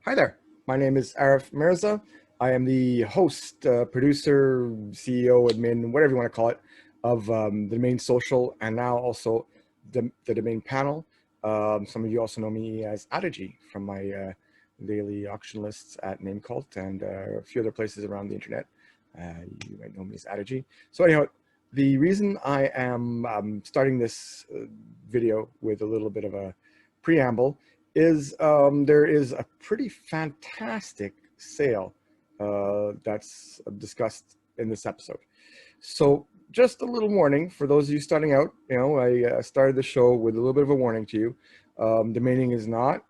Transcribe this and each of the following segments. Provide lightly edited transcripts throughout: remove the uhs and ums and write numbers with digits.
Hi there. My name is Arif Mirza. I am the host, producer, CEO, admin, whatever you want to call it, of the Domain Social and now also the Domain Panel. Some of you also know me as Adiji from my daily auction lists at NameCult and a few other places around the internet. You might know me as Adiji. So anyhow, the reason I am starting this video with a little bit of a preamble is there is a pretty fantastic sale that's discussed in this episode. So just a little warning for those of you starting out. I started the show with a little bit of a warning to you. Domaining is not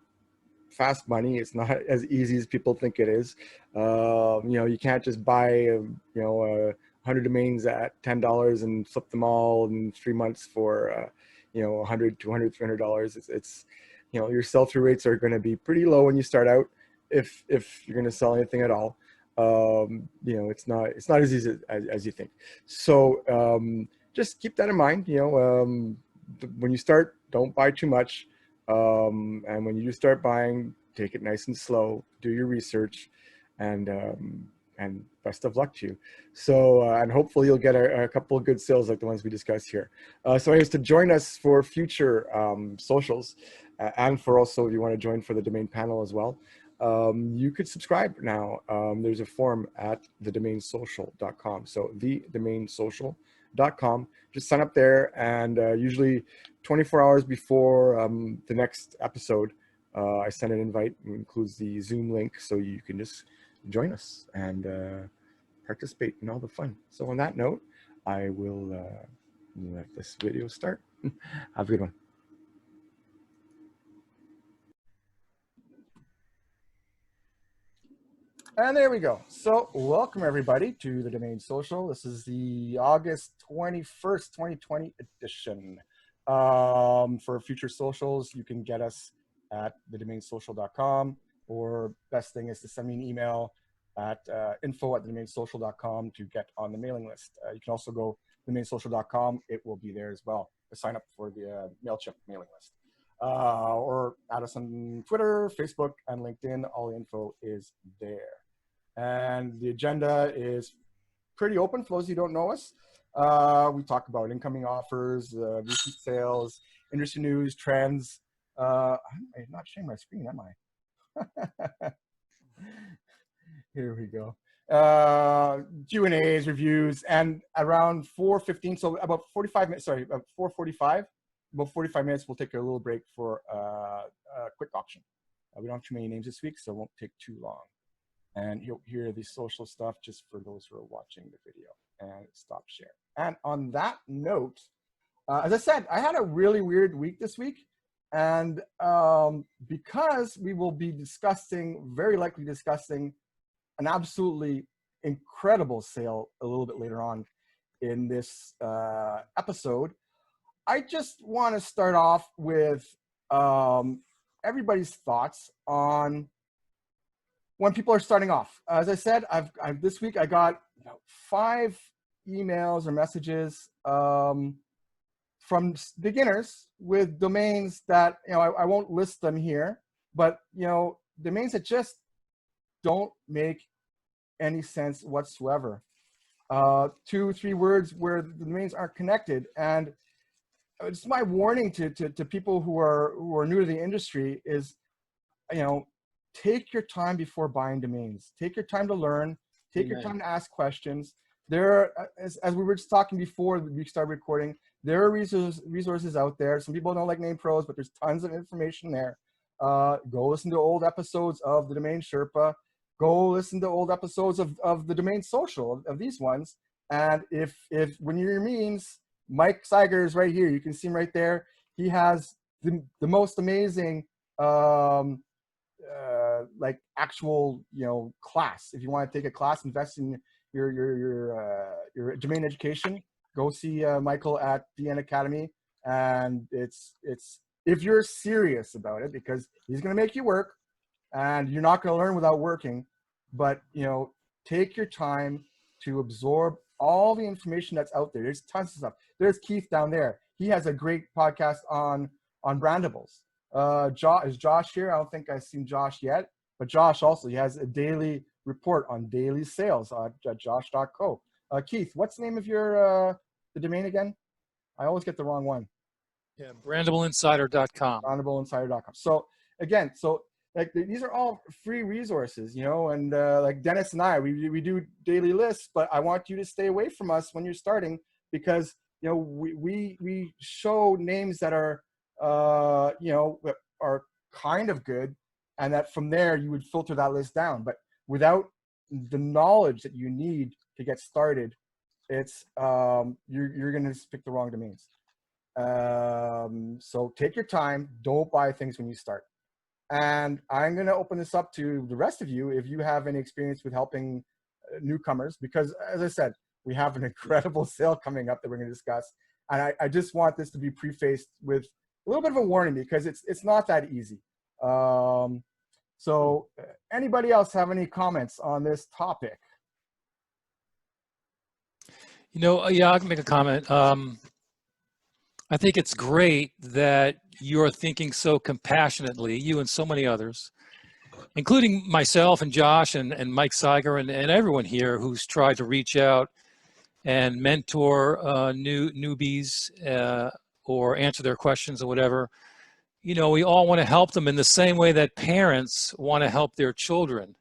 fast money. It's not as easy as people think it is. You can't just buy, 100 domains at $10 and flip them all in 3 months for, $100, $200, $300. It's your sell-through rates are going to be pretty low when you start out, if you're going to sell anything at all. It's not as easy as you think. So just keep that in mind. When you start, don't buy too much. And when you do start buying, take it nice and slow, do your research, and best of luck to you. So, and hopefully you'll get a couple of good sales like the ones we discussed here. So anyways, to join us for future socials, and for also if you want to join for the Domain Panel as well, you could subscribe now. There's a form at thedomainsocial.com. So thedomainsocial.com. Just sign up there, and usually 24 hours before the next episode, I send an invite. It includes the Zoom link, so you can just join us and participate in all the fun. So on that note, I will let this video start. Have a good one. And there we go. So welcome everybody to the Domain Social. This is the August 21st, 2020 edition. For future socials, you can get us at thedomainsocial.com, or best thing is to send me an email at info@thedomainsocial.com to get on the mailing list. You can also go thedomainsocial.com. It will be there as well to sign up for the MailChimp mailing list. Or add us on Twitter, Facebook, and LinkedIn. All the info is there. And the agenda is pretty open for those who don't know us. We talk about incoming offers, recent sales, industry news, trends. I'm not sharing my screen, am I? Here we go. Q&As, reviews, and around 4:15, so about 45 minutes, sorry, about 4:45, about 45 minutes, we'll take a little break for a quick auction. We don't have too many names this week, so it won't take too long. And you'll hear the social stuff just for those who are watching the video, and stop share. And on that note, as I said, I had a really weird week this week. And because we will be very likely discussing an absolutely incredible sale a little bit later on in this episode, I just want to start off with everybody's thoughts on when people are starting off. As I said, this week I got 5 emails or messages from beginners with domains that, I won't list them here, but, domains that just don't make any sense whatsoever. 2, 3 words where the domains aren't connected. And it's my warning to people who are new to the industry is, take your time before buying domains. Take your time to learn. Take your time to ask questions. There, as we were just talking before we started recording, there are resources out there. Some people don't like Name Pros, but there's tons of information there. Go listen to old episodes of the Domain Sherpa. Go listen to old episodes of the Domain Social, of these ones. And if when you're means, Mike Seiger is right here. You can see him right there. He has the most amazing like actual class. If you want to take a class, invest in your domain education, go see Michael at DN Academy. And it's if you're serious about it, because he's going to make you work, and you're not going to learn without working. But take your time to absorb all the information that's out there. There's tons of stuff. There's Keith down there. He has a great podcast on brandables. Is Josh here? I don't think I've seen Josh yet. But Josh also, he has a daily report on daily sales at josh.co. Keith, what's the name of your the domain again? I always get the wrong one. Yeah, brandableinsider.com. brandableinsider.com. So again, like these are all free resources, and like Dennis and I, we do daily lists, but I want you to stay away from us when you're starting, because we show names that are are kind of good, and that from there you would filter that list down. But without the knowledge that you need to get started, it's you're going to pick the wrong domains. So take your time, don't buy things when you start. And I'm going to open this up to the rest of you if you have any experience with helping newcomers, because as I said, we have an incredible sale coming up that we're going to discuss. And I just want this to be prefaced with a little bit of a warning, because it's not that easy. So anybody else have any comments on this topic? Yeah, I can make a comment. I think it's great that you're thinking so compassionately, you and so many others, including myself and Josh and Mike Seiger and everyone here who's tried to reach out and mentor newbies or answer their questions or whatever. We all want to help them in the same way that parents want to help their children.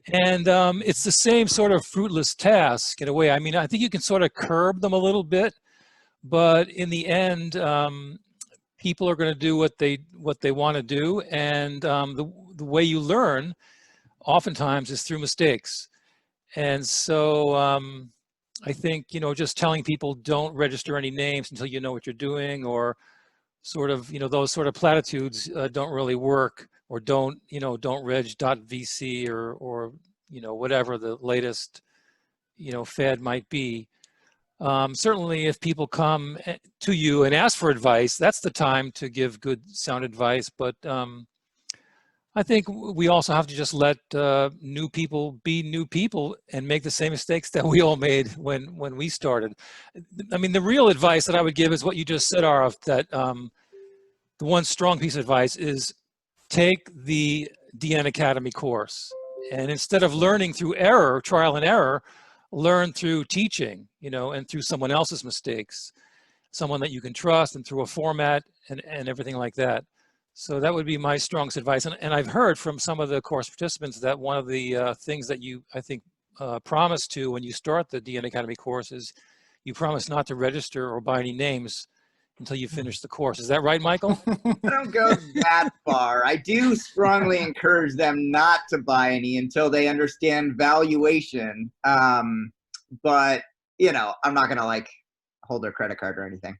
And it's the same sort of fruitless task in a way. I mean, I think you can sort of curb them a little bit, but in the end, people are going to do what they want to do, and the way you learn, oftentimes, is through mistakes. And so I think just telling people don't register any names until you know what you're doing, or sort of those sort of platitudes don't really work, or don't reg.vc or whatever the latest fad might be. Certainly if people come to you and ask for advice, that's the time to give good sound advice. But I think we also have to just let new people be new people and make the same mistakes that we all made when we started. I mean, the real advice that I would give is what you just said, Arav, that the one strong piece of advice is take the DN Academy course. And instead of learning through error, trial and error, learn through teaching, and through someone else's mistakes, someone that you can trust, and through a format and everything like that. So that would be my strongest advice. And I've heard from some of the course participants that one of the things that you, I think, promise to when you start the DN Academy course is you promise not to register or buy any names until you finish the course. Is that right, Michael? I don't go that far. I do strongly encourage them not to buy any until they understand valuation. But, I'm not going to hold their credit card or anything.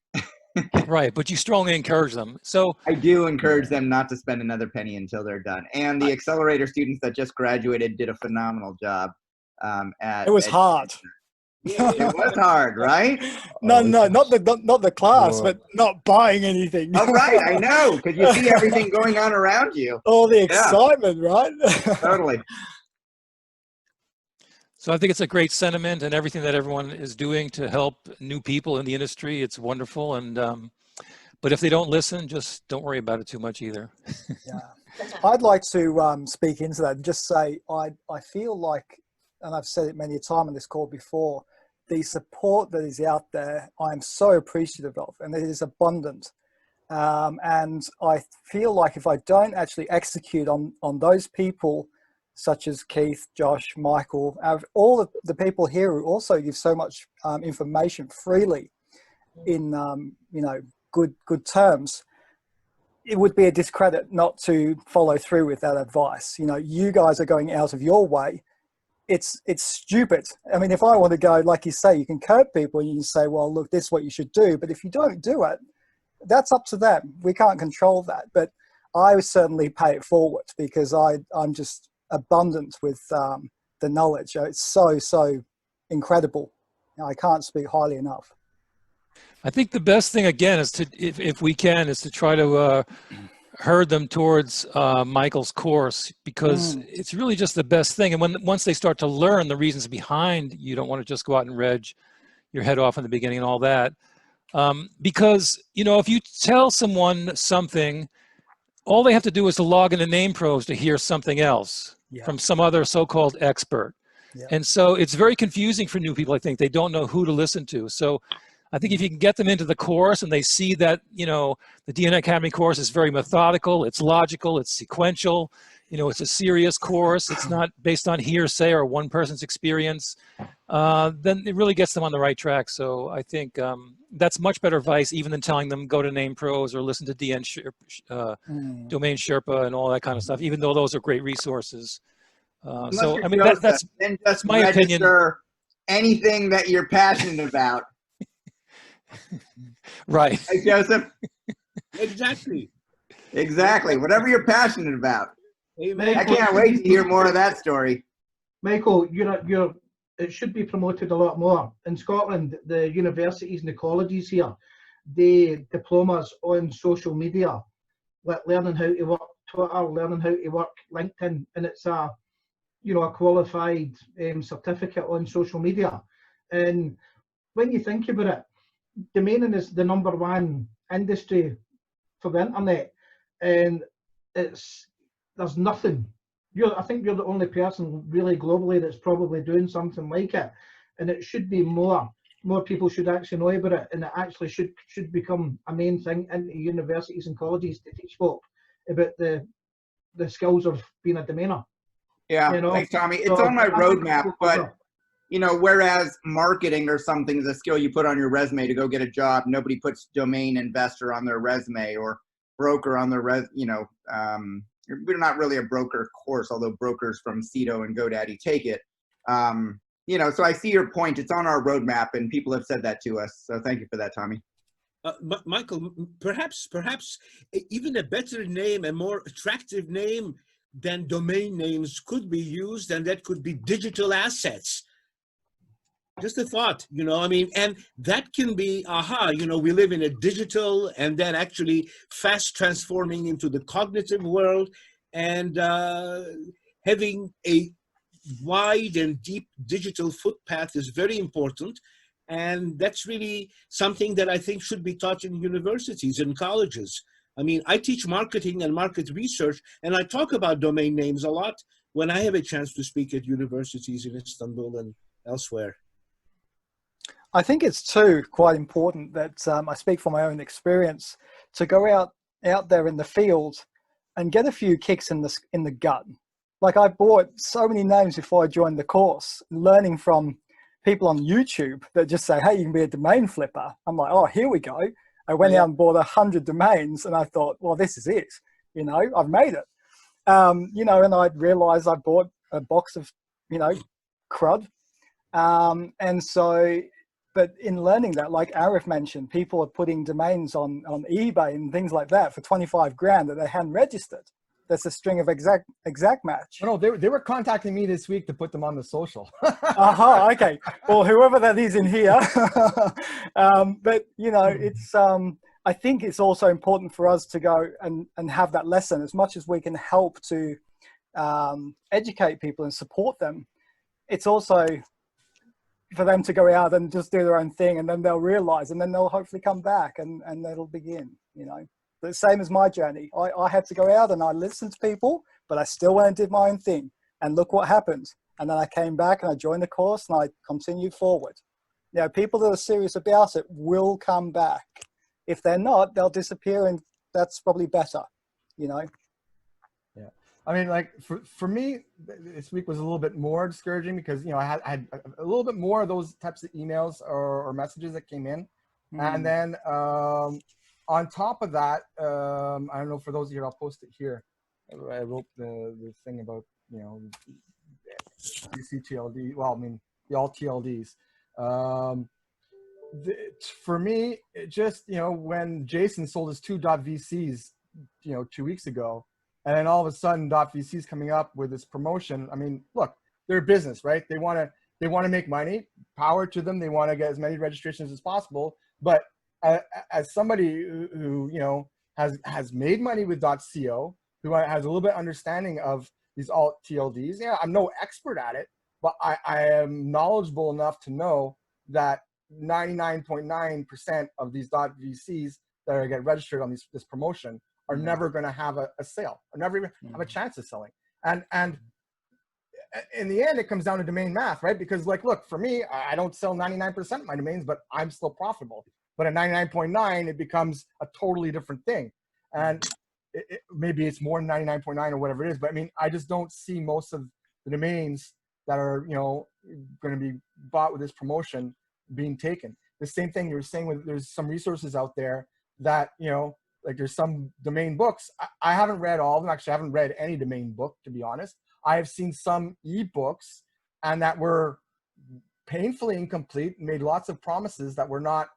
Right, but you strongly encourage them. So I do encourage them not to spend another penny until they're done. And the accelerator students that just graduated did a phenomenal job. It was hard. Yeah, it was hard, right? No, not the class, but not buying anything. Oh, right, I know, because you see everything going on around you. All the excitement, right? Totally. So I think it's a great sentiment, and everything that everyone is doing to help new people in the industry, it's wonderful. And but if they don't listen, just don't worry about it too much either. Yeah, I'd like to speak into that and just say I feel like, and I've said it many a time on this call before, the support that is out there, I'm so appreciative of, and it is abundant. And I feel like if I don't actually execute on those people, such as Keith, Josh, Michael, all the people here who also give so much information freely in good terms, it would be a discredit not to follow through with that advice. You guys are going out of your way. It's stupid. I mean, if I want to go, like you say, you can curb people and you can say, well, look, this is what you should do. But if you don't do it, that's up to them. We can't control that. But I would certainly pay it forward, because I'm just abundant with the knowledge. It's so incredible. I can't speak highly enough. I think the best thing, again, is to, if we can, is to try to herd them towards Michael's course, because it's really just the best thing. And once they start to learn the reasons behind, you don't want to just go out and reg your head off in the beginning and all that. Because, if you tell someone something all they have to do is to log into NamePros to hear something else Yeah. from some other so-called expert. Yeah. And so it's very confusing for new people. I think they don't know who to listen to. So I think if you can get them into the course and they see that, you know, the DNA Academy course is very methodical, it's logical, it's sequential, you know, it's a serious course, it's not based on hearsay or one person's experience, then it really gets them on the right track. So I think that's much better advice even than telling them go to NamePros or listen to Domain Sherpa and all that kind of stuff, even though those are great resources. So, I mean, Joseph, then just my opinion. register anything that you're passionate about. Right. Hey, Joseph. Exactly. Exactly. Whatever you're passionate about. Amen. I can't wait to hear more of that story. Michael, it should be promoted a lot more. In Scotland, the universities and the colleges here, the diplomas on social media, like learning how to work Twitter, learning how to work LinkedIn, and it's a qualified certificate on social media. And when you think about it, domaining is the #1 industry for the internet, and there's nothing. I think you're the only person really globally that's probably doing something like it, and it should be more people should actually know about it, and it actually should become a main thing into universities and colleges to teach folk about the skills of being a domainer. Yeah, You know? thanks, Tommy. It's So on my I think roadmap, it's but whereas marketing or something is a skill you put on your resume to go get a job, nobody puts domain investor on their resume or broker on their we're not really a broker course, although brokers from Cito and GoDaddy take it. So I see your point. It's on our roadmap, and people have said that to us. So thank you for that, Tommy. Michael, perhaps even a better name, a more attractive name than domain names could be used, and that could be digital assets. Just a thought, and that can be, we live in a digital and then actually fast transforming into the cognitive world, and having a wide and deep digital footpath is very important. And that's really something that I think should be taught in universities and colleges. I mean, I teach marketing and market research, and I talk about domain names a lot when I have a chance to speak at universities in Istanbul and elsewhere. I think it's too quite important that I speak from my own experience to go out there in the field and get a few kicks in the gut. Like I bought so many names before I joined the course, learning from people on YouTube that just say, "Hey, you can be a domain flipper." I'm like, "Oh, here we go." I went out and bought 100 domains, and I thought, "Well, this is it. I've made it." And I realized I bought a box of crud, and so. But in learning that, like Arif mentioned, people are putting domains on eBay and things like that for 25 grand that they hadn't registered. That's a string of exact match. No, they were contacting me this week to put them on the social. Okay. Well, whoever that is in here. But it's I think it's also important for us to go and have that lesson as much as we can help to educate people and support them. It's also for them to go out and just do their own thing, and then they'll realize, and then they'll hopefully come back and it'll begin, The same as my journey. I had to go out and I listened to people, but I still went and did my own thing. And look what happened. And then I came back and I joined the course and I continued forward. People that are serious about it will come back. If they're not, they'll disappear, and that's probably better, Yeah. I mean, like for me, this week was a little bit more discouraging because, I had a little bit more of those types of emails or messages that came in. And then on top of that, I don't know, for those of you, I'll post it here. I wrote the thing about, CTLD. Well, I mean, all TLDs. For me, it just, when Jason sold his 2 .vcs, 2 weeks ago, and then all of a sudden .vc's coming up with this promotion. I mean, look, they're a business, right? They want to make money. Power to them. They want to get as many registrations as possible. But as somebody who has made money with .co, who has a little bit of understanding of these alt TLDs, I'm no expert at it, but I am knowledgeable enough to know that 99.9% of these .vcs that are get registered on this promotion are never going to have a sale, or never even have a chance of selling. And in the end, it comes down to domain math, right? Because like, look, for me, I don't sell 99% of my domains, but I'm still profitable. But at 99.9, it becomes a totally different thing. And maybe it's more than 99.9 or whatever it is. But I mean, I just don't see most of the domains that are, you know, going to be bought with this promotion being taken. The same thing you were saying with, there's some resources out there that, you know, like there's some domain books. I haven't read all of them. Actually, I haven't read any domain book, to be honest. I have seen some ebooks and that were painfully incomplete, made lots of promises that were not,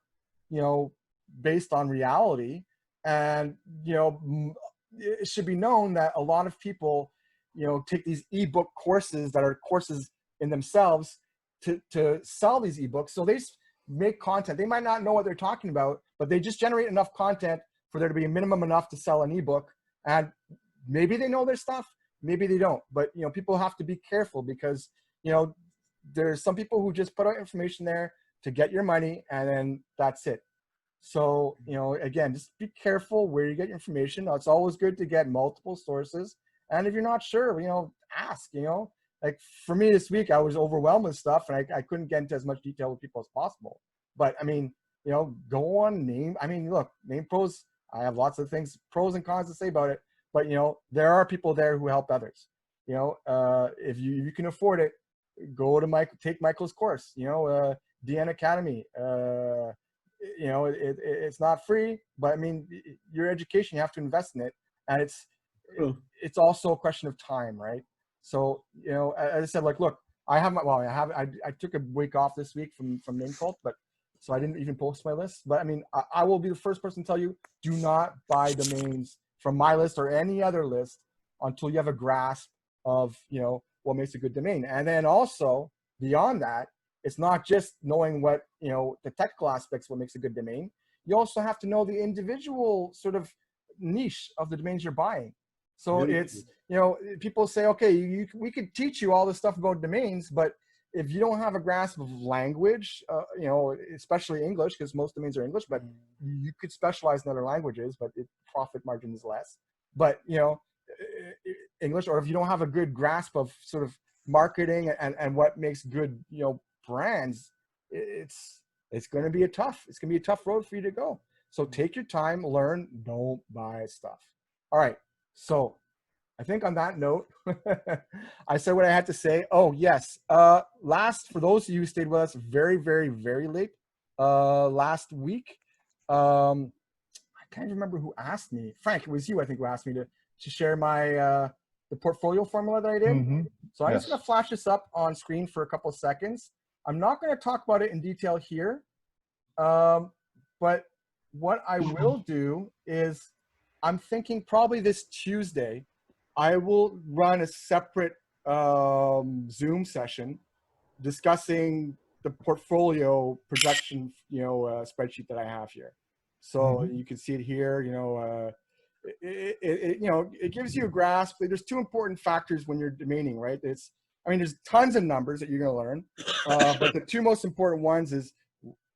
you know, based on reality. And, you know, it should be known that a lot of people, you know, take these ebook courses that are courses in themselves to sell these ebooks. So they make content. They might not know what they're talking about, but they just generate enough content for there to be a minimum enough to sell an ebook. And maybe they know their stuff, maybe they don't. But, you know, people have to be careful because, you know, there's some people who just put out information there to get your money and then that's it. So, you know, again, just be careful where you get your information. Now, it's always good to get multiple sources. And if you're not sure, you know, ask, you know. Like for me this week, I was overwhelmed with stuff and I couldn't get into as much detail with people as possible. But I mean, you know, go on name. I mean, look, Name Pros, I have lots of things, pros and cons to say about it. But, you know, there are people there who help others. You know, if you can afford it, go to take Michael's course, you know, DN Academy. You know, it's not free, but I mean, your education, you have to invest in it. And it's also a question of time, right? So, you know, as I said, like, look, I took a week off this week from Name Cult, but so I didn't even post my list. But I mean, I will be the first person to tell you, do not buy domains from my list or any other list until you have a grasp of, you know, what makes a good domain. And then also beyond that, it's not just knowing what, you know, the technical aspects, what makes a good domain. You also have to know the individual sort of niche of the domains you're buying. So it's, you know, people say, okay, we could teach you all this stuff about domains, but if you don't have a grasp of language, you know, especially English, because most domains are English, but you could specialize in other languages, but profit margin is less. But, you know, English, or if you don't have a good grasp of sort of marketing and what makes good, you know, brands, it's going to be a tough road for you to go. So take your time, learn, don't buy stuff. All right. So I think on that note, I said what I had to say. Oh, yes. For those of you who stayed with us very, very, very late last week, I can't remember who asked me. Frank, it was you, I think, who asked me to share my the portfolio formula that I did. Mm-hmm. So I'm just going to flash this up on screen for a couple of seconds. I'm not going to talk about it in detail here, but what I will do is I'm thinking probably this Tuesday, I will run a separate Zoom session discussing the portfolio projection, you know, spreadsheet that I have here. So you can see it here, you know, you know, it gives you a grasp. There's two important factors when you're domaining, right? There's tons of numbers that you're going to learn, but the two most important ones is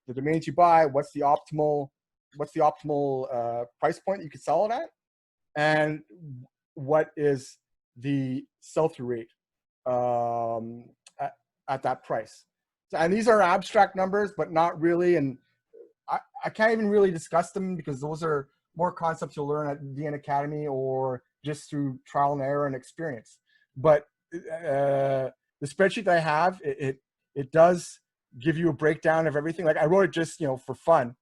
the domains you buy, what's the optimal price point you can sell it at, and what is the sell-through rate at that price. So, and these are abstract numbers, but not really, and I can't even really discuss them because those are more concepts you'll learn at DN Academy or just through trial and error and experience. But the spreadsheet that I have, it does give you a breakdown of everything. Like I wrote it just, you know, for fun.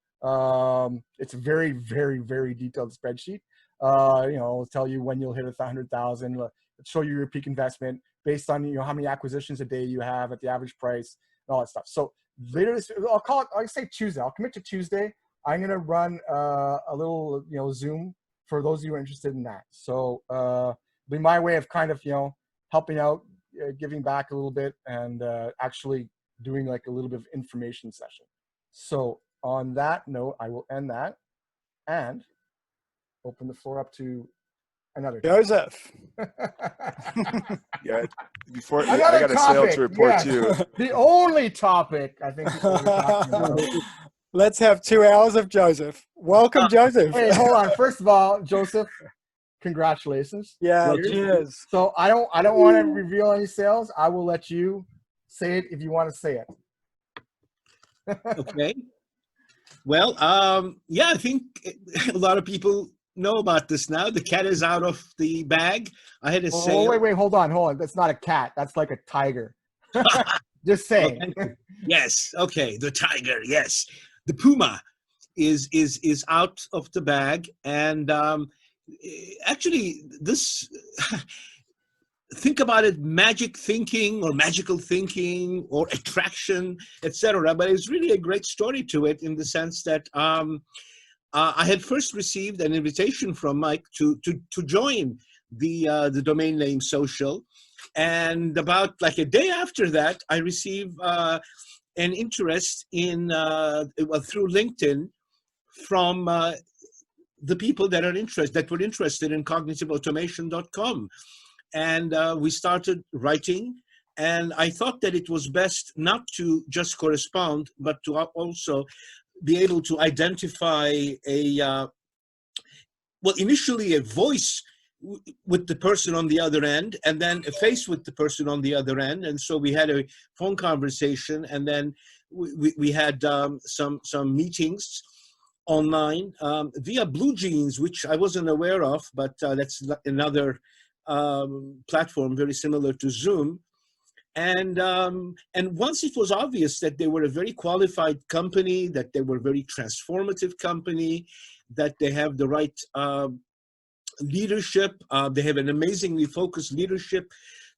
It's a very, very, very detailed spreadsheet. You know, it'll tell you when you'll hit 100,000, show you your peak investment based on, you know, how many acquisitions a day you have at the average price and all that stuff. So later this, I'll say Tuesday. I'll commit to Tuesday. I'm going to run a little, you know, Zoom for those of you who are interested in that. So be my way of kind of, you know, helping out, giving back a little bit and actually doing like a little bit of information session. So on that note, I will end that and open the floor up to another Joseph. Yeah, before I got a sale to report too. The only topic I think people were talking about. Let's have 2 hours of Joseph. Welcome, Joseph. Hey, hold on. First of all, Joseph, congratulations. Yeah, Well, cheers. So I don't want to reveal any sales. I will let you say it if you want to say it. Okay. Well, yeah, I think a lot of people know about this now. The cat is out of the bag. I had a Oh, sale. wait, hold on. That's not a cat. That's like a tiger. Just saying. Okay. Yes. Okay. The tiger. Yes. The puma is out of the bag, and actually, this. Think about it, magic thinking or magical thinking or attraction, etc. But it's really a great story to it in the sense that I had first received an invitation from Mike to join the domain name social, and about like a day after that, I received an interest in through LinkedIn from the people that were interested in cognitiveautomation.com. And we started writing, and I thought that it was best not to just correspond, but to also be able to identify initially a voice with the person on the other end, and then a face with the person on the other end. And so we had a phone conversation, and then we had some meetings online via Blue Jeans, which I wasn't aware of, but that's another platform very similar to Zoom. And once it was obvious that they were a very qualified company, that they were a very transformative company, that they have the right leadership, they have an amazingly focused leadership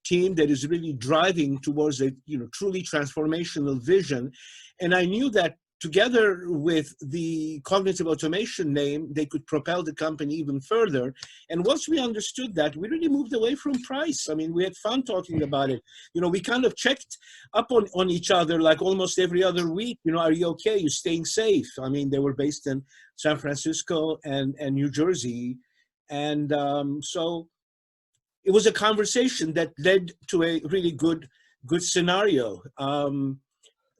team that is really driving towards a truly transformational vision. And I knew that together with the cognitive automation name, they could propel the company even further. And once we understood that, we really moved away from price. I mean, we had fun talking about it. We kind of checked up on each other like almost every other week. Are you okay? You staying safe? I mean, they were based in San Francisco and New Jersey. And so it was a conversation that led to a really good scenario.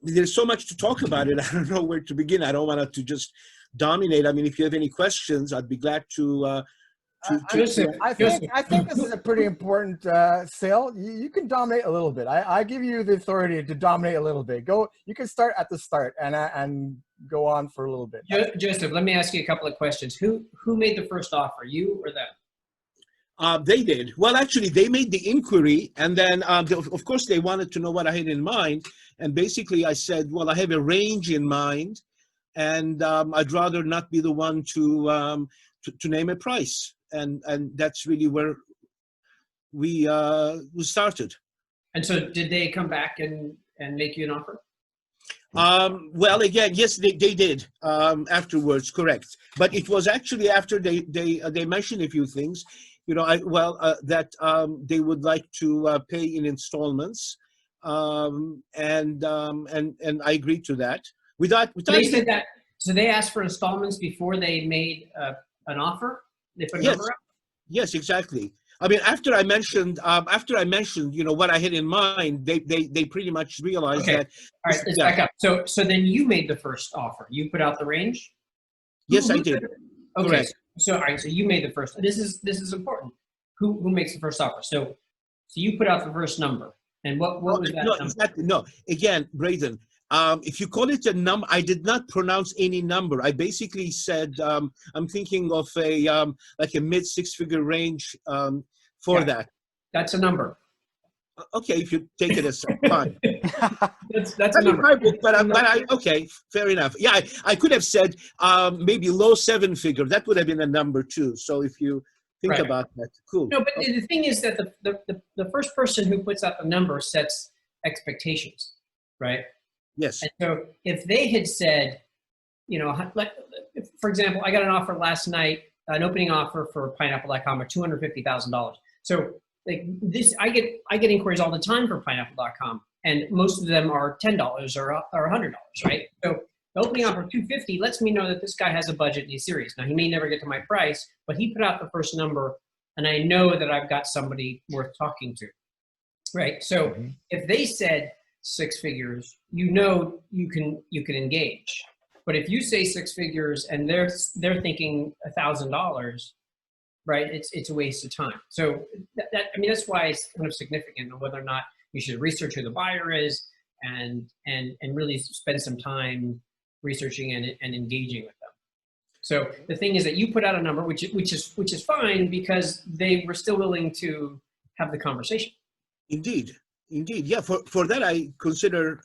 There's so much to talk about it. I don't know where to begin. I don't want to just dominate. I mean, if you have any questions, I'd be glad to. I think this is a pretty important sale. You can dominate a little bit. I give you the authority to dominate a little bit. You can start at the start and go on for a little bit. Joseph, let me ask you a couple of questions. Who made the first offer, you or them? They did. Well, actually, they made the inquiry, and then, of course, they wanted to know what I had in mind. And basically, I said, well, I have a range in mind, and I'd rather not be the one to name a price. And that's really where we started. And so did they come back and make you an offer? Well, again, yes, they did afterwards, correct. But it was actually after they mentioned a few things. That they would like to pay in installments, and I agreed to that. They said that. So they asked for installments before they made an offer. They put a number up. Yes, exactly. I mean, after I mentioned, what I had in mind, they pretty much realized that. All right, let's back up. So then you made the first offer. You put out the range. Yes, I did. Okay. Correct. So all right. So you made the first. This is important. Who makes the first offer? So you put out the first number, and what was that number? Exactly. No. Again, Braden. If you call it a number, I did not pronounce any number. I basically said I'm thinking of a like a mid six-figure range for that. That's a number. Okay, if you take it as fine. that's a number. My book, but okay, fair enough. Yeah, I could have said maybe low seven-figure. That would have been a number too. So if you think about that, cool. No, but the thing is that the first person who puts out the number sets expectations, right? Yes. And so if they had said, for example, I got an offer last night, an opening offer for Pineapple.com of $250,000. So like this, I get inquiries all the time for Pineapple.com, and most of them are $10 or $100, right? So the opening offer of $250 lets me know that this guy has a budget and he's serious. Now he may never get to my price, but he put out the first number, and I know that I've got somebody worth talking to, right? So if they said six figures, you can engage. But if you say six figures and they're thinking $1,000, right? It's a waste of time. So I mean, that's why it's kind of significant on whether or not you should research who the buyer is and really spend some time researching and engaging with them. So the thing is that you put out a number, which is fine because they were still willing to have the conversation. Indeed. Yeah, for that I consider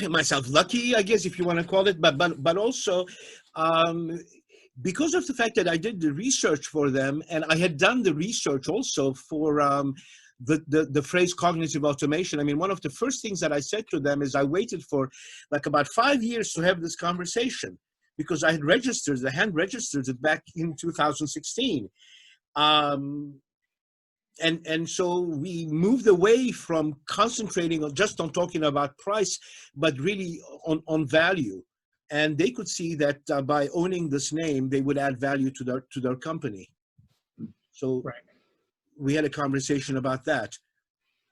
myself lucky, I guess, if you want to call it, but also because of the fact that I did the research for them, and I had done the research also for the phrase cognitive automation. I mean, one of the first things that I said to them is I waited for like about 5 years to have this conversation because I had hand registered it back in 2016. And so we moved away from concentrating on just on talking about price, but really on value. And they could see that by owning this name, they would add value to their company. So right. We had a conversation about that.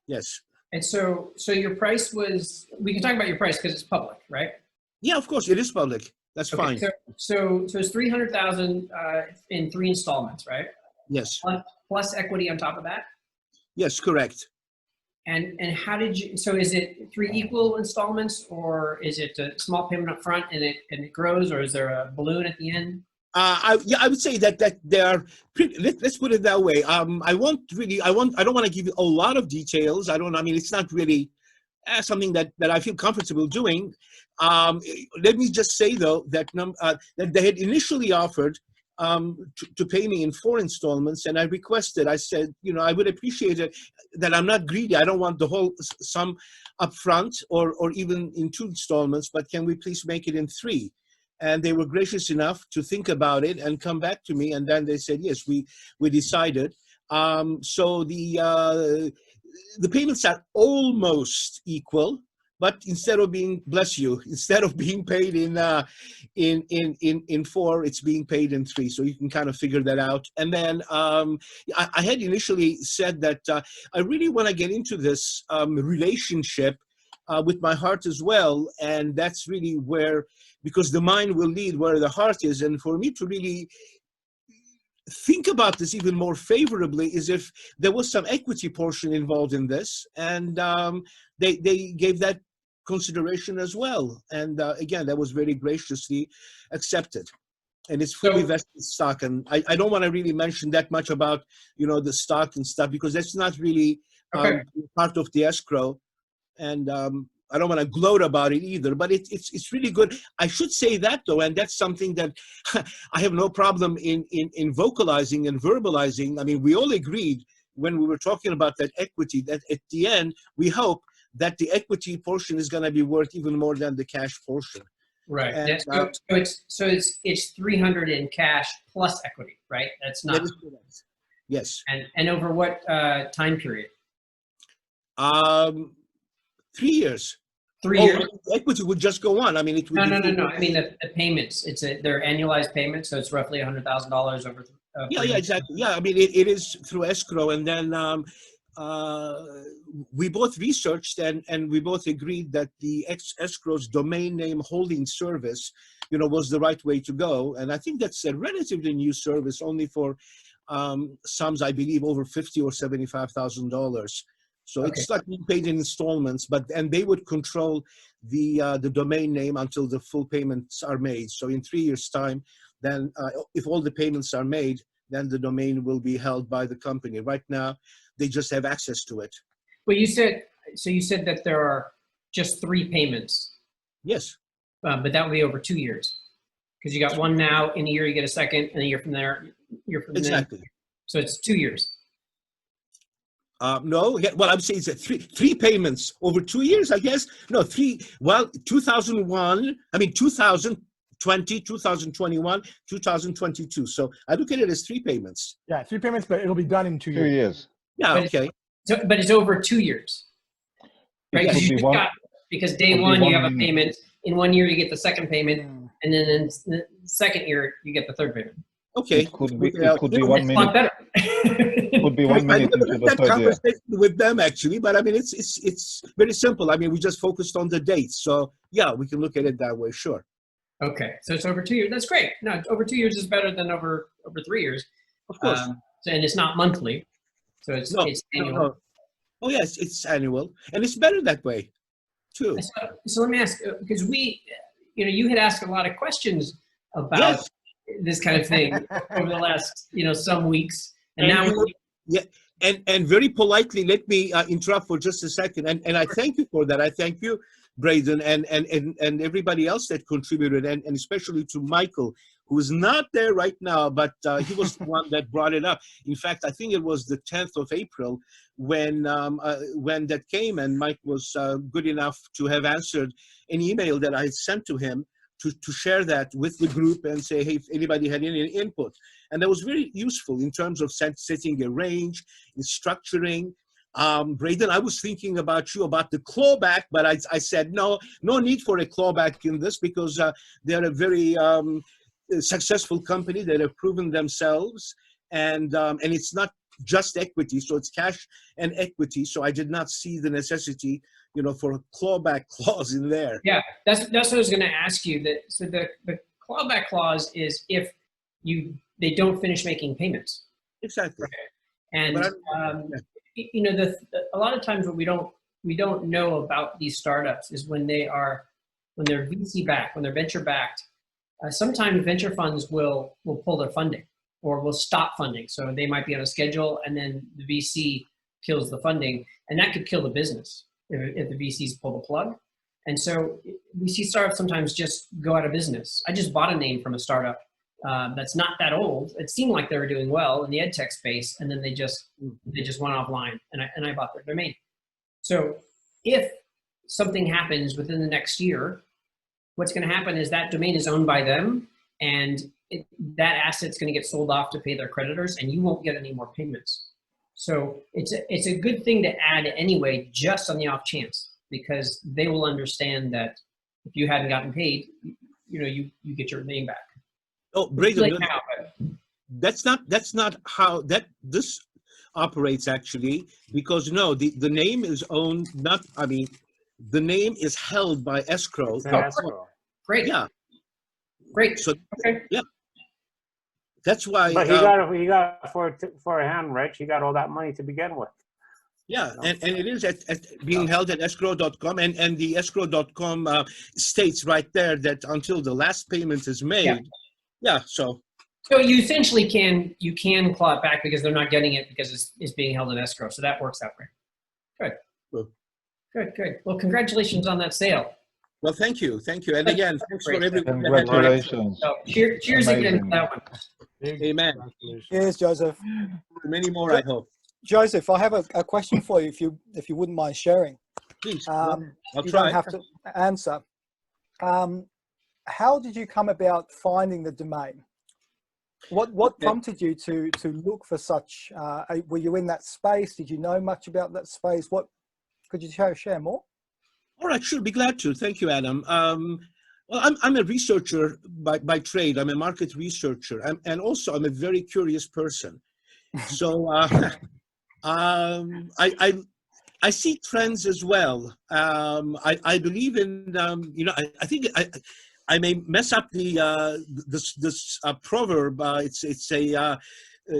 Yes. And so your price was, we can talk about your price because it's public, right? Yeah, of course, it is public. That's okay, fine. So it's $300,000 in 3 installments, right? Yes. Plus equity on top of that? Yes, correct. And how did you, so is it 3 equal installments or is it a small payment up front and it grows, or is there a balloon at the end? I would say that they are pretty, let's put it that way. I don't want to give you a lot of details. I mean, it's not really something that I feel comfortable doing. Let me just say though, that they had initially offered to pay me in 4 installments, and I said, I would appreciate it, that I'm not greedy. I don't want the whole sum up front or even in 2 installments, but can we please make it in 3? And they were gracious enough to think about it and come back to me. And then they said, yes, we decided. So the payments are almost equal, but instead of being, instead of being paid in 4, it's being paid in 3. So you can kind of figure that out. And then I had initially said that I really want to get into this relationship with my heart as well. And that's really where, because the mind will lead where the heart is. And for me to really think about this even more favorably is if there was some equity portion involved in this. And they gave that consideration as well. And again, that was very graciously accepted. And it's fully vested stock. And I don't want to really mention that much about, the stock and stuff, because that's not really part of the escrow. And I don't want to gloat about it either, but it's really good. I should say that though, and that's something that I have no problem in vocalizing and verbalizing. I mean, we all agreed when we were talking about that equity that at the end, we hope that the equity portion is going to be worth even more than the cash portion. Right. And, so it's 300 in cash plus equity, right? That's not. That is correct. Yes. And over what time period? 3 years. 3 years. Equity would just go on. I mean, it would. No. I mean the payments. They're annualized payments, so it's roughly $100,000 over. Yeah, exactly. Yeah, I mean it is through escrow, and then we both researched and we both agreed that the escrow's domain name holding service, was the right way to go. And I think that's a relatively new service, only for sums I believe over $50,000 or $75,000. So it's not being paid in installments, and they would control the domain name until the full payments are made. So in 3 years' time, then if all the payments are made, then the domain will be held by the company. Right now, they just have access to it. Well, you said that there are just 3 payments. Yes. But that would be over 2 years, because you got one now. In a year, you get a second, and a year from there, exactly. So it's 2 years. No, well, I'm saying it's three payments over 2 years, I guess. No, 3. Well, 2001. I mean, 2020, 2021, 2022. So I look at it as 3 payments. Yeah, 3 payments, but it'll be done in 2 years. 2 years. Yeah. Okay. But it's over 2 years, right? Because day one you have a payment. In 1 year you get the second payment, and then in the second year you get the third payment. Okay. It could be 1 It's a lot minute. better. Could be 1 minute I into had the that third year. conversation with them actually, but I mean, it's very simple. I mean, we just focused on the dates. So yeah, we can look at it that way. Sure. Okay, so it's over 2 years. That's great. No, over 2 years is better than over 3 years. Of course. And it's not monthly, so it's annual. No. Oh yes, it's annual, and it's better that way, too. So let me ask, because you had asked a lot of questions about Yes. this kind of thing over the last, some weeks, and now and very politely, let me interrupt for just a second, and I thank you for that. I thank you, Braden, and everybody else that contributed, and especially to Michael, who is not there right now, but he was the one that brought it up. In fact, I think it was the 10th of April when that came, and Mike was good enough to have answered an email that I had sent to him to share that with the group and say, hey, if anybody had any input. And that was very useful in terms of setting a range, in structuring. Braden, I was thinking about you about the clawback, but I said, no need for a clawback in this because they're a very successful company that have proven themselves. And it's not just equity, so it's cash and equity. So I did not see the necessity, for a clawback clause in there. Yeah, that's what I was going to ask you. So the clawback clause is if they don't finish making payments. Exactly. And a lot of times what we don't know about these startups is when they're VC backed, when they're venture backed. Sometimes venture funds will pull their funding or will stop funding. So they might be on a schedule and then the VC kills the funding, and that could kill the business if the VCs pull the plug. And so we see startups sometimes just go out of business. I just bought a name from a startup that's not that old. It seemed like they were doing well in the ed tech space, and then they just went offline, and I bought their domain. So if something happens within the next year, what's going to happen is that domain is owned by them, and that asset's going to get sold off to pay their creditors, and you won't get any more payments. So it's a good thing to add anyway, just on the off chance, because they will understand that if you hadn't gotten paid, you get your name back. Oh, Braden, that's not how this operates actually, because the name is owned, the name is held by escrow. Great. Yeah. Great. So okay. Yeah. That's why. But he got for a hand, Rich. He got all that money to begin with. Yeah, and it is at being held at escrow.com, and the escrow.com states right there that until the last payment is made. Yeah. So you essentially can claw it back because they're not getting it because it's being held in escrow. So that works out great. Good. Well, congratulations on that sale. Well, thank you. And again, thanks for everyone. Congratulations. So, cheers again for that one. Amen. Cheers, Joseph. Many more, I hope. Joseph, I have a question for you, if you wouldn't mind sharing. Please. I'll try. don't have to answer. How did you come about finding the domain? What prompted you to look for such? Were you in that space? Did you know much about that space? What could you share more? All right, sure. Be glad to. Thank you, Adam. Well, I'm a researcher by trade. I'm a market researcher, and also I'm a very curious person. So I see trends as well. I believe in I think I may mess up this proverb. It's a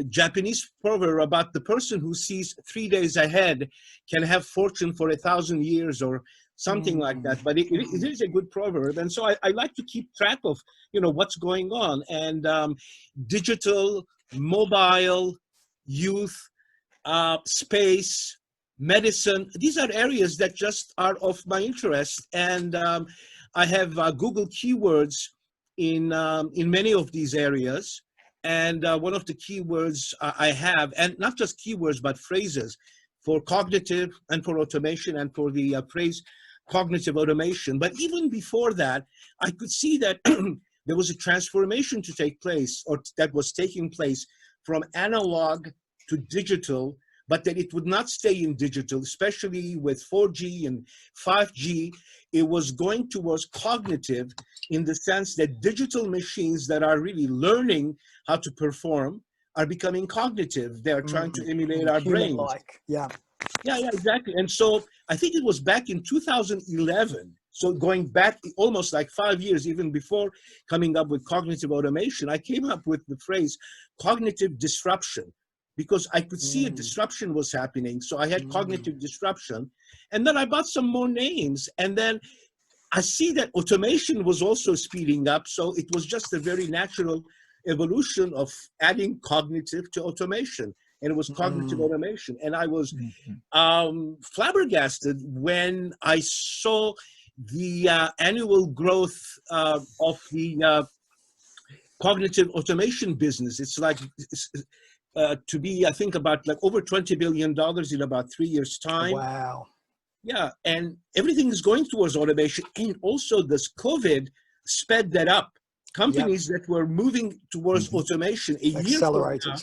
Japanese proverb about the person who sees 3 days ahead can have fortune for 1,000 years or something like that. But it is a good proverb, and so I like to keep track of what's going on, and digital, mobile, youth, space, medicine. These are areas that just are of my interest, and I have Google keywords in many of these areas. And one of the keywords I have, and not just keywords, but phrases for cognitive and for automation, and for the phrase cognitive automation. But even before that, I could see that there was a transformation to take place, or that was taking place, from analog to digital, but that it would not stay in digital, especially with 4G and 5G. It was going towards cognitive, in the sense that digital machines that are really learning how to perform are becoming cognitive. They are trying to emulate our brains. Human-like, yeah. Yeah, exactly. And so I think it was back in 2011. So going back almost like 5 years, even before coming up with cognitive automation, I came up with the phrase cognitive disruption, because I could see a disruption was happening. So I had cognitive disruption. And then I bought some more names. And then I see that automation was also speeding up. So it was just a very natural evolution of adding cognitive to automation. And it was cognitive automation. And I was flabbergasted when I saw the annual growth of the cognitive automation business. It's like to be, I think, about like over $20 billion in about 3 years' time. Wow. Yeah, and everything is going towards automation. And also this COVID sped that up. Companies that were moving towards automation a year Accelerated. from now.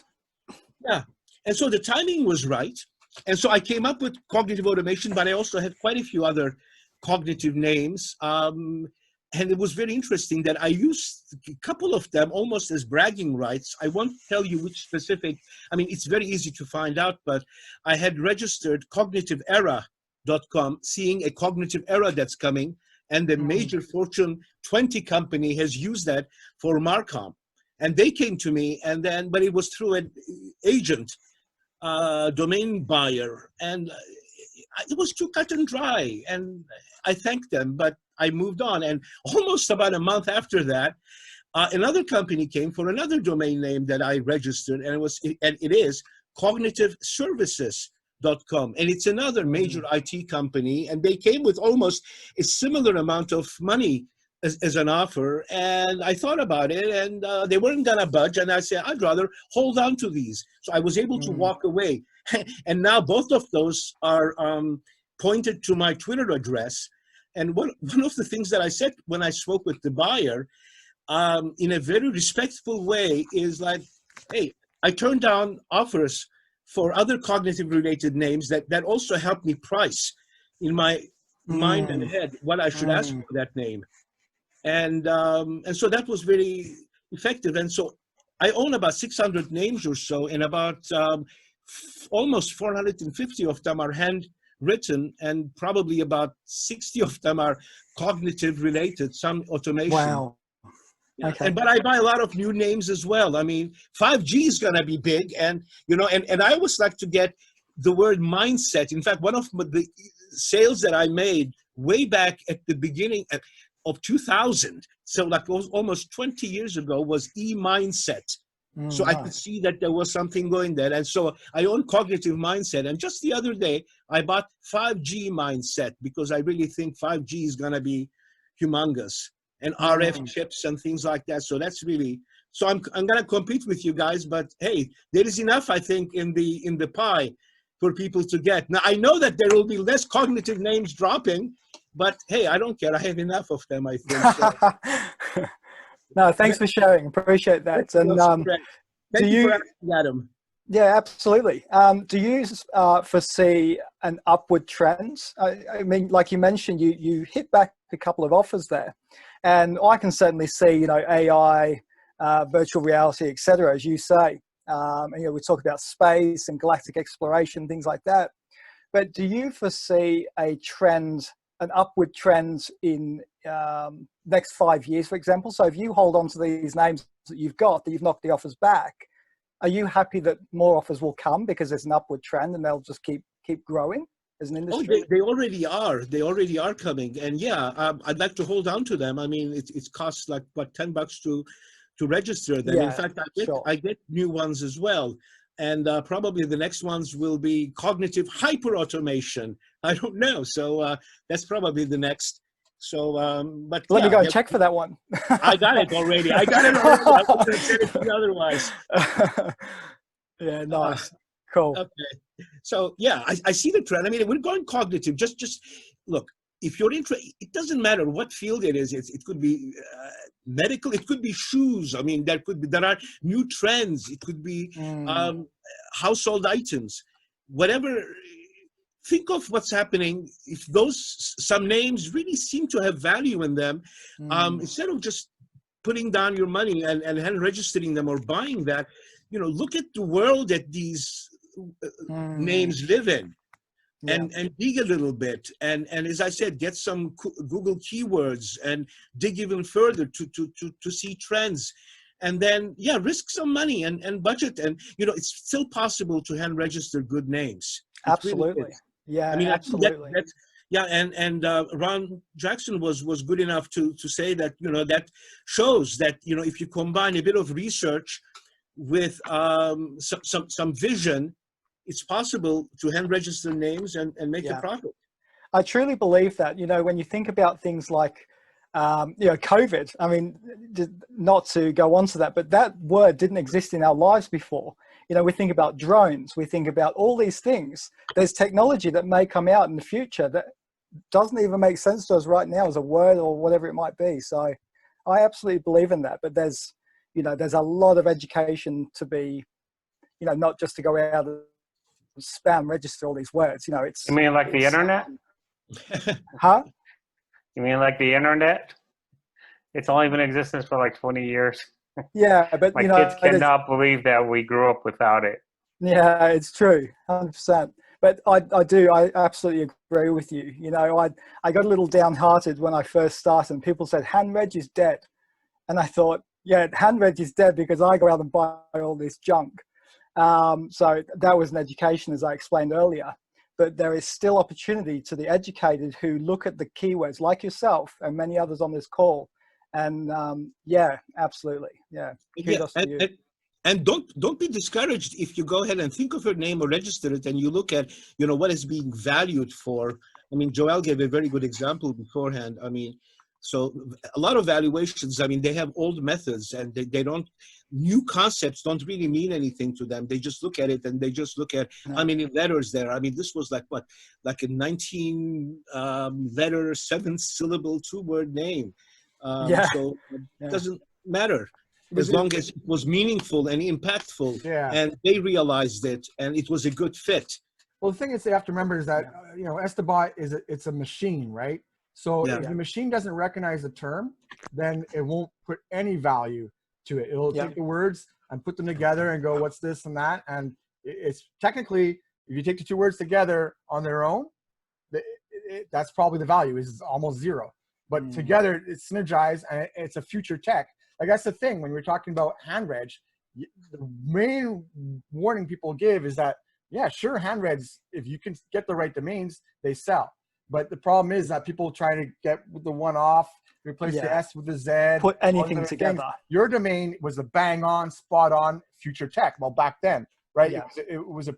Yeah, and so the timing was right. And so I came up with cognitive automation, but I also had quite a few other cognitive names. And it was very interesting that I used a couple of them almost as bragging rights. I won't tell you which specific, I mean, it's very easy to find out, but I had registered cognitiveera.com, seeing a cognitive era that's coming, and the major Fortune 20 company has used that for Marcom. And they came to me, and then, but it was through an agent, domain buyer, and it was too cut and dry, and I thanked them, but I moved on. And almost about a month after that, another company came for another domain name that I registered, and it is cognitiveservices.com, and it's another major IT company, and they came with almost a similar amount of money as an offer. And I thought about it, and they weren't gonna budge, and I said, I'd rather hold on to these. So I was able to walk away. And now both of those are pointed to my Twitter address. And one of the things that I said when I spoke with the buyer, in a very respectful way, is like, hey, I turned down offers for other cognitive related names that also helped me price in my mind and head what I should ask for that name. And so that was very effective. And so I own about 600 names or so, and about almost 450 of them are handwritten, and probably about 60 of them are cognitive related, some automation. Wow. Yeah. Okay. But I buy a lot of new names as well. I mean, 5G is going to be big, and and I always like to get the word mindset. In fact, one of the sales that I made way back at the beginning of 2000, so like almost 20 years ago, was e-mindset. So I could see that there was something going there. And so I own cognitive mindset. And just the other day, I bought 5G mindset, because I really think 5G is going to be humongous, and RF chips and things like that. So that's really, so I'm going to compete with you guys, but hey, there is enough, I think, in the pie for people to get. Now, I know that there will be less cognitive names dropping, but hey, I don't care. I have enough of them, I think. So. No, thanks for sharing. Appreciate that. And Thank you for asking, Adam. Yeah, absolutely. Do you foresee an upward trend? I mean, like you mentioned, you hit back a couple of offers there, and I can certainly see, AI, virtual reality, etc., as you say. And, we talk about space and galactic exploration, things like that. But do you foresee a trend, an upward trend in next 5 years, for example? So if you hold on to these names that you've got, that you've knocked the offers back, are you happy that more offers will come because there's an upward trend and they'll just keep growing as an industry? Oh, they already are. They already are coming. And yeah, I'd like to hold on to them. I mean, it costs like, what, $10 to register them. Yeah, in fact, sure. I get new ones as well. And probably the next ones will be cognitive hyper-automation. I don't know. So that's probably the next. So, but let me go and check for that one. I got it already. I wouldn't have said it to you otherwise. Yeah, nice. Cool. Okay. So yeah, I see the trend. I mean, we're going cognitive. Just look, if you're interested, it doesn't matter what field it is. It could be medical. It could be shoes. I mean, there are new trends. It could be household items. whatever, think of what's happening. If some names really seem to have value in them, instead of just putting down your money and hand registering them or buying that, look at the world that these names live in. And dig a little bit, and as I said, get some Google keywords and dig even further to see trends, and then risk some money and budget, and it's still possible to hand register good names. It Absolutely, really is. yeah, I mean, absolutely. And Ron Jackson was good enough to say that that shows that if you combine a bit of research with some vision, it's possible to hand register names and make a profit. I truly believe that, when you think about things like, COVID, I mean, not to go on to that, but that word didn't exist in our lives before. We think about drones, we think about all these things. There's technology that may come out in the future that doesn't even make sense to us right now as a word or whatever it might be. So I absolutely believe in that, but there's a lot of education to be, not just to go out and spam register all these words. It's, You mean like the internet? Huh? You mean like the internet? It's only been in existence for like 20 years. Yeah, but My kids cannot believe that we grew up without it. Yeah, it's true, 100%. But I absolutely agree with you. I got a little downhearted when I first started, and people said hand reg is dead, and I thought, yeah, hand reg is dead because I go out and buy all this junk. So that was an education, as I explained earlier. But there is still opportunity to the educated who look at the keywords, like yourself and many others on this call. And absolutely, kudos to you. And don't be discouraged if you go ahead and think of your name or register it, and you look at what is being valued for. I mean, Joel gave a very good example beforehand. I mean, so a lot of valuations, I mean, they have old methods, and they don't, new concepts don't really mean anything to them. They just look at it, and they just look at how many letters there. I mean, this was like what, like a 19 letter, 7-syllable, 2-word name. So it doesn't matter as long as it was meaningful and impactful, and they realized it, and it was a good fit. Well, the thing is, they have to remember is that Estabot it's a machine, right? So if the machine doesn't recognize the term, then it won't put any value to it. It'll take the words and put them together and go, what's this and that? And it's technically, if you take the 2 words together on their own, that's probably the value is almost zero. But together, it's synergized, and it's a future tech. Like, that's the thing when we're talking about hand reg. The main warning people give is that, yeah, sure, hand regs, if you can get the right domains, they sell. But the problem is that people try to get the one off, replace the S with the Z. Put anything together. Your domain was a bang on, spot on future tech. Well, back then, right? Yeah. It was a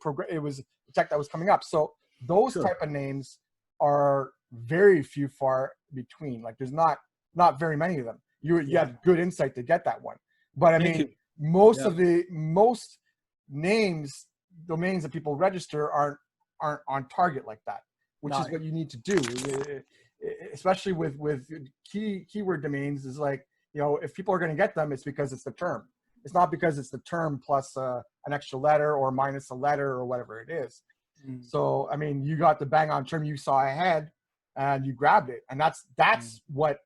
tech that was coming up. So those type of names are very far between. Like, there's not very many of them. You have good insight to get that one. But I mean, most names, domains that people register aren't on target like that, which is what you need to do, especially with keyword domains. Is like, if people are going to get them, it's because it's the term. It's not because it's the term plus an extra letter or minus a letter or whatever it is. So I mean, you got the bang on term you saw ahead, and you grabbed it, and that's what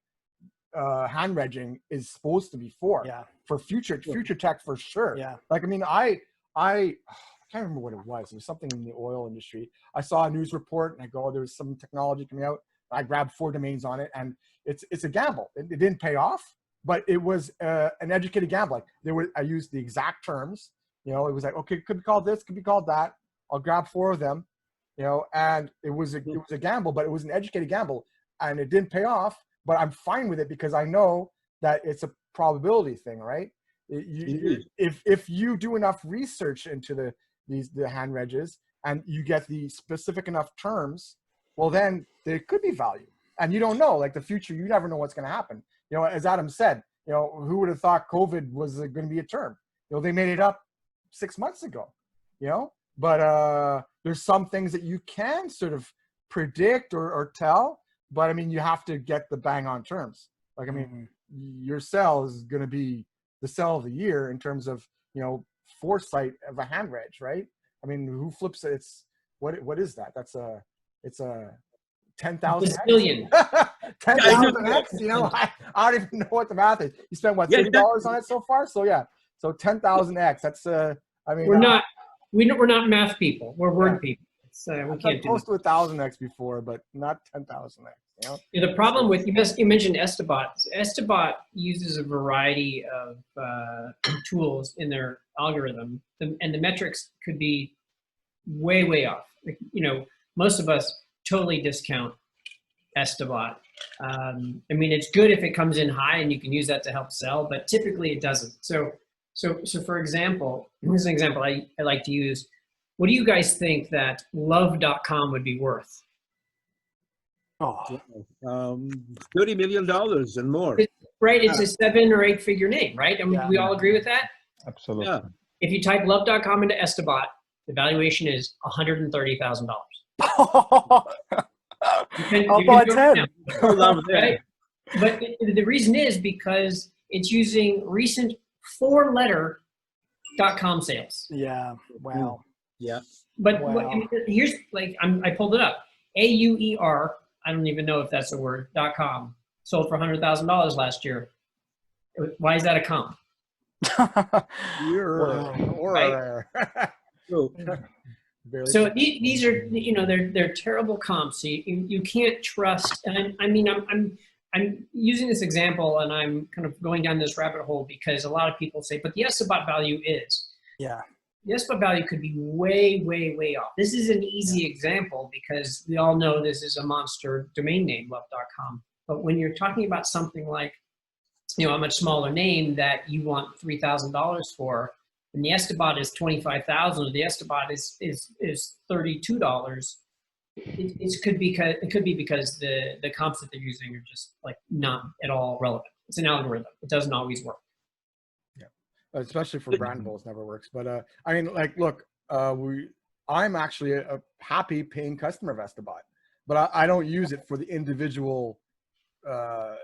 hand regging is supposed to be for. For future tech, for sure. Like, I mean, I can't remember what it was. It was something in the oil industry. I saw a news report, and I go, there was some technology coming out. I grabbed 4 domains on it, and it's a gamble. It didn't pay off, but it was an educated gamble. Like, I used the exact terms. It was like, okay, could be called this, could be called that. I'll grab 4 of them. And it was a gamble, but it was an educated gamble, and it didn't pay off. But I'm fine with it because I know that it's a probability thing, right? If you do enough research into the hand regs, and you get the specific enough terms, well, then there could be value. And you don't know, like, the future, you never know what's going to happen. As Adam said, who would have thought COVID was going to be a term? They made it up 6 months ago, but there's some things that you can sort of predict or tell, but I mean, you have to get the bang on terms. Like, I mean, your sell is going to be the sell of the year in terms of, foresight of a hand reg, right? I mean, who flips it? what is that? It's a 10,000 X. Billion. 10,000 X. You know, I don't even know what the math is. You spent what, $30 on it so far? So yeah, so 10,000 X. That's I mean, we're not math people. We're word people. We I've can't do close to 1,000 X before, but not 10,000 X. You know? Yeah, the problem with you mentioned Estibot. Estibot uses a variety of tools in their algorithm, and the metrics could be way off. Like, you know, most of us totally discount Estibot. I mean, it's good if it comes in high and you can use that to help sell, but typically it doesn't. So for example, here's an example I like to use. What do you guys think that love.com would be worth? Oh, $30 million and more. Right, it's a 7 or 8 figure name, right? I mean, Yeah. we all agree with that? Absolutely. Yeah. If you type love.com into Estibot, the valuation is $130,000. I'll buy 10. Right? But the reason is because it's using recent 4-letter.com sales. Yeah. Wow. Yeah. But Wow. here's, like, I pulled it up. AUER, I don't even know if that's a word, .com, sold for $100,000 last year. Why is that a comp? Or So these are, you know, they're terrible comps. So you can't trust. And I'm using this example, and I'm kind of going down this rabbit hole because a lot of people say, but the Estibot value is. Yeah. The Estibot value could be way off. This is an easy example because we all know this is a monster domain name, love.com. But when you're talking about something like, you know, a much smaller name that you want $3,000 for, and the Estibot is $25,000, or the Estibot is $32. It could be because the comps that they're using are just like not at all relevant. It's an algorithm. It doesn't always work. Yeah, especially for brandables, never works. But I mean, like, look, I'm actually a happy paying customer of Estibot, but I don't use it for the individual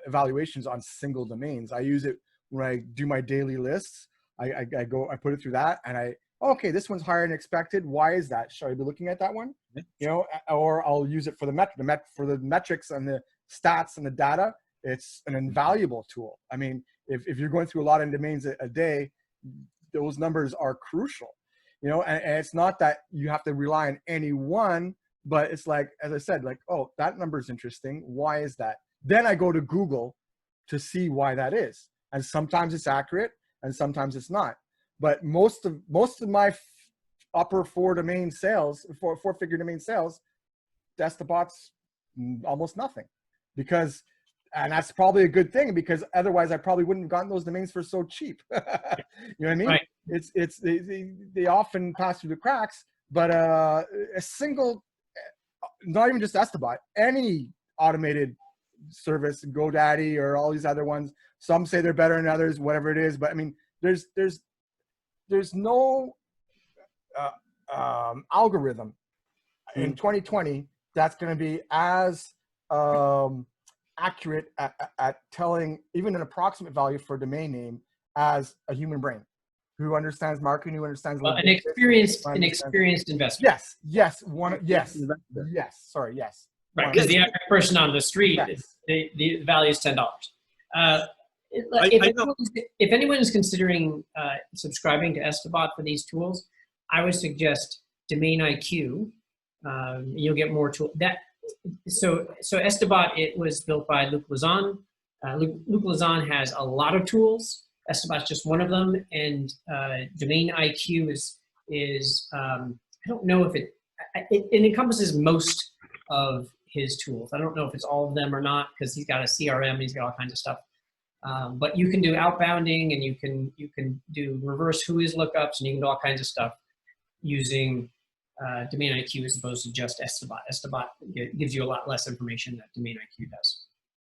evaluations on single domains. I use it when I do my daily lists. I put it through that, and okay, this one's higher than expected. Why is that? Should I be looking at that one? You know, or I'll use it for the for the metrics and the stats and the data. It's an invaluable tool. I mean, if you're going through a lot of domains a day, those numbers are crucial. You know, and it's not that you have to rely on any one, but it's like, as I said, like, oh, that number is interesting. Why is that? Then I go to Google to see why that is, and sometimes it's accurate and sometimes it's not. But most of my upper four-figure domain sales, Estibot's almost nothing, because, and that's probably a good thing, because otherwise I probably wouldn't have gotten those domains for so cheap. You know what I mean? Right. They often pass through the cracks, but a single, not even just Estibot, any automated service, GoDaddy or all these other ones, some say they're better than others, whatever it is, but I mean, there's no algorithm in 2020 that's going to be as accurate at telling even an approximate value for a domain name as a human brain who understands marketing, who understands an experienced investor. Yes. Right, because the average person on the street, the value is $10. If anyone is considering subscribing to Estibot for these tools, I would suggest Domain IQ. You'll get more tool that. So Estibot, it was built by Luc Lazan. Luc Lazan has a lot of tools. Estibot's just one of them, and Domain IQ is I don't know if it encompasses most of his tools. I don't know if it's all of them or not, because he's got a CRM, he's got all kinds of stuff. But you can do outbounding, and you can do reverse whois lookups, and you can do all kinds of stuff using Domain IQ as opposed to just Estibot. Estibot gives you a lot less information than Domain IQ does,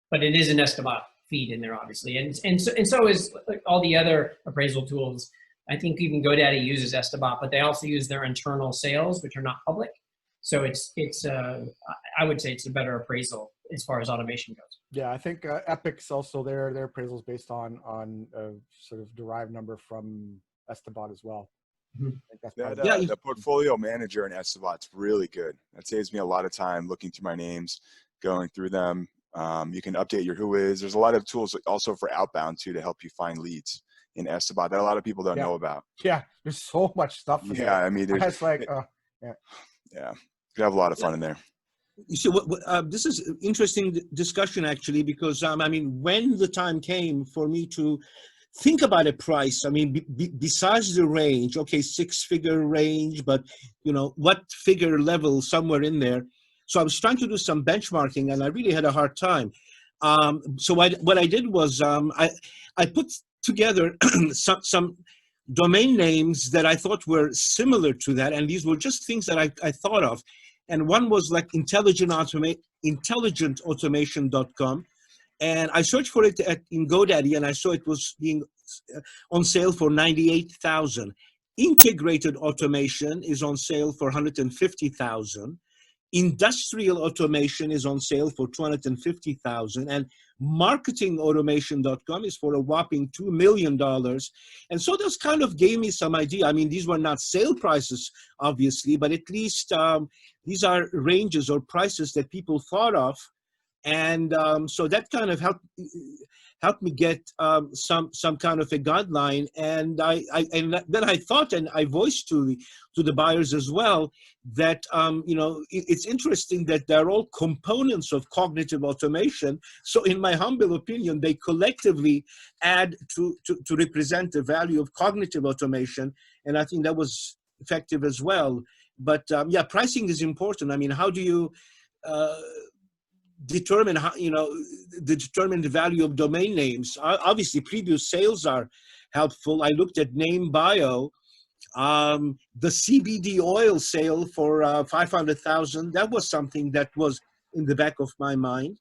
but it is an Estibot feed in there, obviously, and so is all the other appraisal tools. I think even GoDaddy uses Estibot, but they also use their internal sales, which are not public. So I would say it's a better appraisal as far as automation goes. Yeah, I think Epic's also their appraisals based on a sort of derived number from Estibot as well. I think that's part of That it. Yeah, the portfolio manager in Estibot's really good. That saves me a lot of time looking through my names, going through them. You can update your who is. There's a lot of tools also for outbound too to help you find leads in Estibot that a lot of people don't know about. Yeah, there's so much stuff in there. Yeah, I mean, there's It's like, yeah, you have a lot of fun in there. you see, this is an interesting discussion actually, because I mean, when the time came for me to think about a price, I mean, besides the range, okay, 6-figure range, but you know, what figure level somewhere in there. So I was trying to do some benchmarking, and I really had a hard time. So what I did was I put together some domain names that I thought were similar to that, and these were just things that I thought of. And one was like intelligentautomation.com. And I searched for it in GoDaddy, and I saw it was being on sale for $98,000. Integrated automation is on sale for $150,000. Industrial automation is on sale for $250,000, and marketingautomation.com is for a whopping $2 million. And so those kind of gave me some idea. I mean, these were not sale prices, obviously, but at least these are ranges or prices that people thought of. And so that kind of helped me get some kind of a guideline. And then I thought, and I voiced to the buyers as well, that you know, it's interesting that they're all components of cognitive automation. So in my humble opinion, they collectively add to represent the value of cognitive automation. And I think that was effective as well. But yeah, pricing is important. I mean, how do you determine determine the value of domain names? Obviously, previous sales are helpful. I looked at name bio, the CBD oil sale for $500,000. That was something that was in the back of my mind,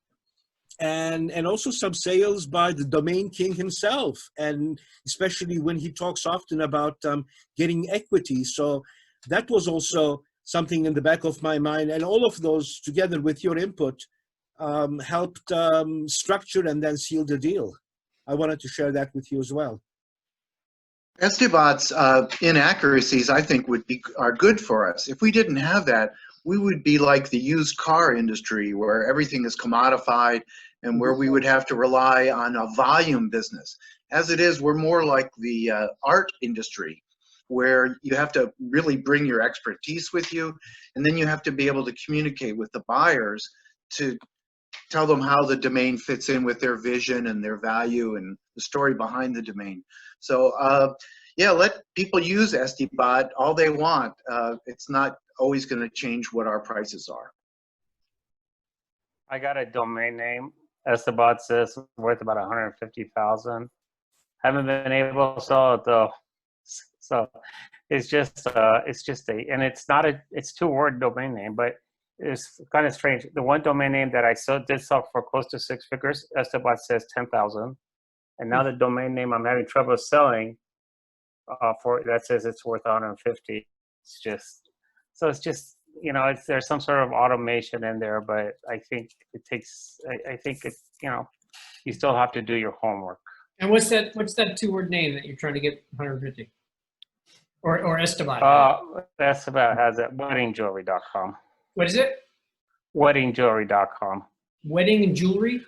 and also some sales by the domain king himself, and especially when he talks often about getting equity. So that was also something in the back of my mind, and all of those together with your input helped structure and then seal the deal. I wanted to share that with you as well. Estibot's inaccuracies, I think, are good for us. If we didn't have that, we would be like the used car industry, where everything is commodified and where we would have to rely on a volume business. As it is, we're more like the art industry, where you have to really bring your expertise with you, and then you have to be able to communicate with the buyers to tell them how the domain fits in with their vision and their value and the story behind the domain. So yeah, let people use Estibot all they want. It's not always going to change what our prices are. I got a domain name. Estibot says worth about $150,000. Haven't been able to sell it though. So it's just and it's 2-word domain name, but it's kind of strange. The one domain name that I did sell for close to 6 figures, Estibot says 10,000, and now the domain name I'm having trouble selling for that says it's worth 150. It's just you know, there's some sort of automation in there, but I think it takes. I think it, you know, you still have to do your homework. And what's that 2-word name that you're trying to get 150? Or Estibot? Estibot has it. Weddingjewelry.com. What is it? Weddingjewelry.com. Wedding and jewelry?